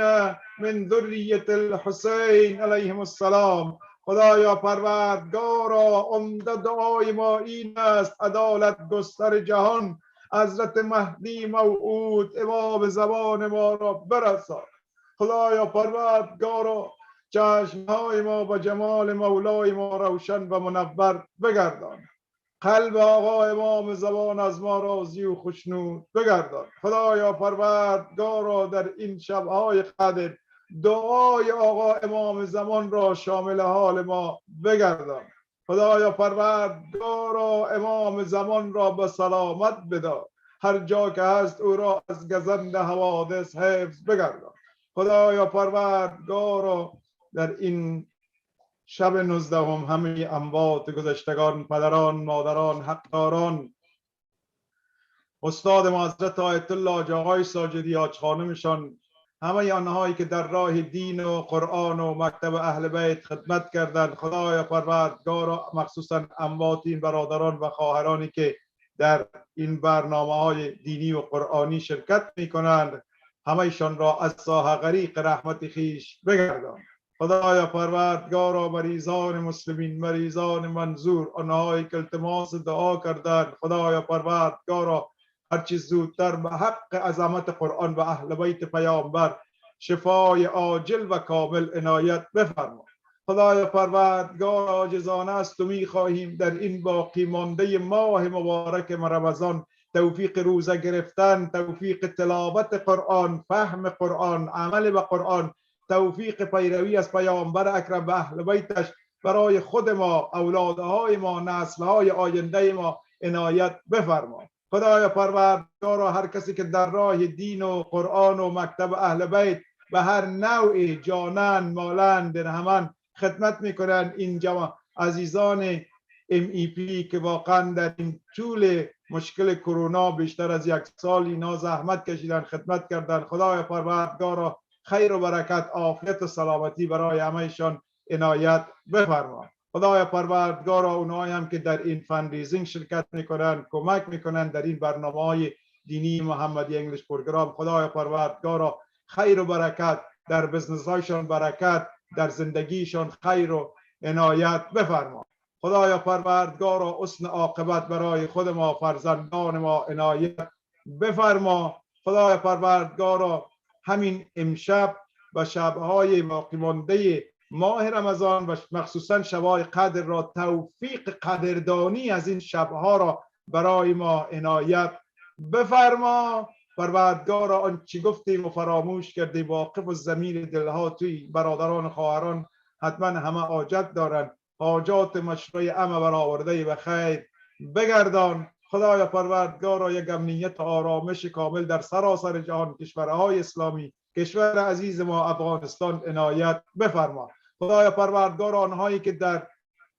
من ذریة الحسين علیهم السلام. خدایا پروردگارا عمده دعای ما این است عدالت گستر جهان حضرت مهدی موعود امام زمان ما را برسان. خدایا پروردگارا چشمهای ما با جمال مولای ما روشن و منور بگردان. قلب آقا امام زمان از ما راضی و خوشنود بگردان. خدایا پروردگارا در این شبهای قدر دعای آقا امام زمان را شامل حال ما بگردان. خدایا پروردگارا امام زمان را به سلامت بدار. هر جا که هست او را از گزند حوادث حفظ بگردان. خدایا پروردگارا در این شب 19 همه اموات گذشتگان، پدران، مادران، حقداران، استاد ما حضرت آیت الله جاهای ساجدی، حاج خانمشان، همه آنهایی که در راه دین و قرآن و مکتب اهل بیت خدمت کردند. خدایا پروردگارا مخصوصا اموات این برادران و خواهرانی که در این برنامه‌های دینی و قرآنی شرکت می‌کنند همه‌شان را از ساحه غریق رحمت خیش بگردان. خدایا پروردگارا مریضان مسلمین، مریضان منظور، آنهایی که التماس دعا کردند، خدایا پروردگارا هرچی زودتر به حق عظمت قرآن و اهل بیت پیامبر شفای عاجل و کامل عنایت بفرما. خدایا پروردگار عاجزانه است و می‌خواهیم در این باقی مانده ماه مبارک رمضان توفیق روزه گرفتن، توفیق تلاوت قرآن، فهم قرآن، عمل به قرآن، توفیق پیروی از پیامبر اکرم و اهل بیتش برای خود ما، اولادهای ما، نسلهای آینده ما عنایت بفرما. خدایا پروردگارا هر کسی که در راه دین و قرآن و مکتب اهل بیت به هر نوعی جانن، مالن، درهمن خدمت میکنن، این عزیزان MEP که واقعا در این طول مشکل کرونا بیشتر از 1 سال اینا زحمت کشیدن، خدمت کردن، خدایا پروردگارا خیر و برکت، عافیت و سلامتی برای همهشان عنایت بفرما. خدایا پروردگارا اونایی هم که در این فندریزینگ شرکت میکنن، کمک میکنن در این برنامه‌های دینی محمدی انگلیش پروگرام، خدایا پروردگارا خیر و برکت در بزنس هایشان، برکت در زندگیشان، خیر و عنایت بفرما. خدایا پروردگارا حسن عاقبت برای خود ما، فرزندان ما عنایت بفرما. خدایا پروردگارا همین امشب و شبهای باقی مانده ماه رمضان و مخصوصا شبهای قدر را توفیق قدردانی از این شبها را برای ما عنایت بفرما. پروردگارا آنچه گفتیم و فراموش کردیم، واقف و ضمیر دلها توی برادران و خواهران حتما همه حاجت دارند، حاجات مشروع همه برآورده به خیر بگردان. خدایا پروردگارا یک امنیت آرامش کامل در سراسر جهان، کشورهای اسلامی، کشور عزیز ما افغانستان عنایت بفرما. خدایا پروردگار آنهایی که در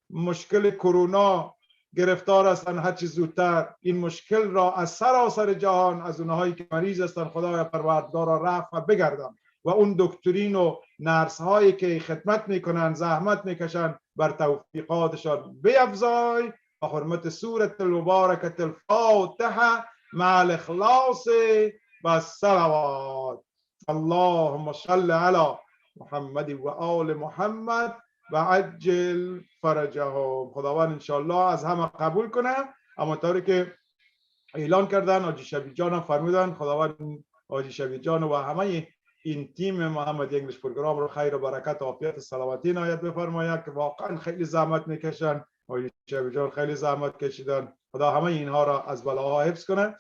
مشکل کرونا گرفتار هستند هر چه زودتر این مشکل را از سراسر جهان، از اونهایی که مریض هستند خدایا پروردگار رفع بگردان و اون دکترین و نرس هایی که خدمت میکنن زحمت میکشن بر توفیقاتشان بیفزای. و حرمت سورة المبارکة الفاتحه مع الاخلاص و الصلوات. اللهم صل علی محمد و آل محمد و عجل فرجهم. خداوند انشالله از همه قبول کنه. اما طوری که اعلان کردن حاجی شبی جان هم فرمودن، خداوند حاجی شبی جان و همه این تیم محمد انگلیش پروگرام رو خیر و برکت و عافیت و سلامتی عنایت بفرماید که واقعا خیلی زحمت میکشن. حاجی شبی جان خیلی زحمت کشیدن، خدا همه اینها را از بلاها حفظ کنه.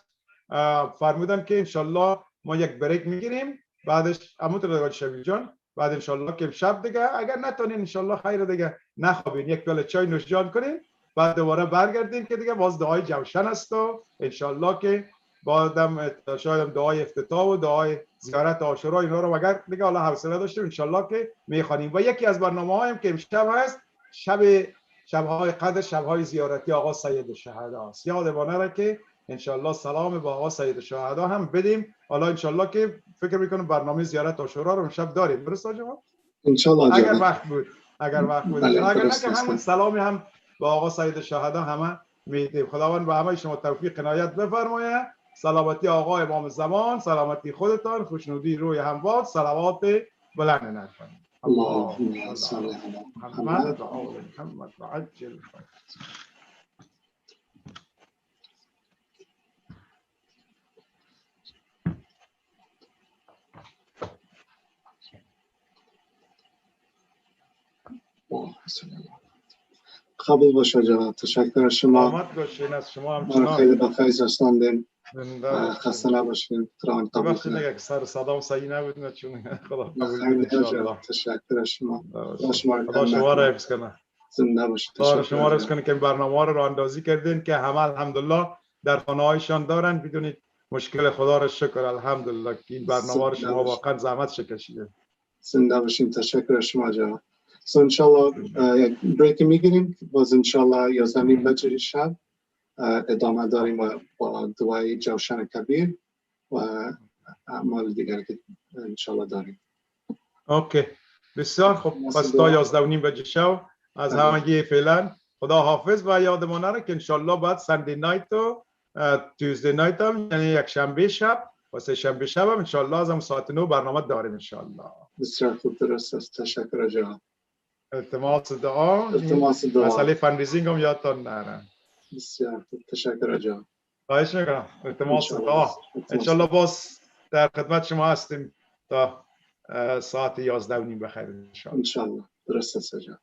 فرمودن که انشالله ما یک بریک میگیریم، بعدش همونطور حاجی شبی جان بعد انشالله که شب دیگه اگر نتونین انشالله خیر دیگه نخوابین، یک پیاله چای نوش جان کنین، بعد دوباره برگردین که دیگه باز دعای جوشن است و انشالله که بعدم شاید دعای افتتاح و دعای زیارت عاشورا اینا رو اگر دیگه حالا حوصله داشتیم انشالله که میخوانیم. و یکی از برنامه‌هایم که امشب هست شب‌های قدر، شب‌های زیارتی آقا سید الشهدا است. یادمون نره که انشالله سلام با آقا سید الشهدا هم بدیم. حالا انشالله که فکر میکنم برنامه زیارت عاشورا رو امشب داریم، درست آقا؟ انشالله اگر وقت بود اگر بله، نه که همون سلامی هم با آقا سید الشهدا همه میدیم. خداوند به همه شما توفیق عنایت بفرماید. سلامتی آقا امام زمان، سلامتی خودتان، خوشنودی روی هموار، صلوات بلند نکنید. اللهم صل علی محمد و آل محمد و عجل قبول باشه جناب. تشکر از شما. سلامت باشین. از شما هم ما خیلی با فیض رساندیم. خسته نباشین. قرآن قبول ببخشید اگه سر صدام صحیح نبود چون خدا قبول خیلی کنه ان شاء الله. تشکر از شما. خدا شما را حفظ کنه. زنده باشید. خدا شما را حفظ کنه که این برنامه رو اندازی کردین که همه الحمدلله در خانه‌هایشان دارن بدون مشکل. خدا را شکر الحمدلله که این برنامه رو شما واقعا زحمت کشیدید. زنده باشین. تشکر از شما جناب. So انشالله یک بریک میگیریم، باز انشالله 11 بجه شب ادامه داریم و با دعای جوشن کبیر و اعمال دیگر که انشالله داریم. اوکی بسیار خوب. پس تا 11 بجه شب از همگی فعلا خدا حافظ. و یادمون نره که انشالله بعد سندی نایت و تیوزدی نایت هم یعنی یک شنبه شب و سه شنبه شب هم انشالله از هم ساعت 9 برنامه داریم انشالله. بسیار خوب، درست است. تشکر جناب. التماس دعا. مسئله فندریزینگ هم یادتان نره. بسیار خوب، تشکر جناب. خواهش میکنم. التماس دعا. انشالله باز در خدمت شما هستیم تا ساعت 11 بخیر انشالله. انشالله درست است جناب.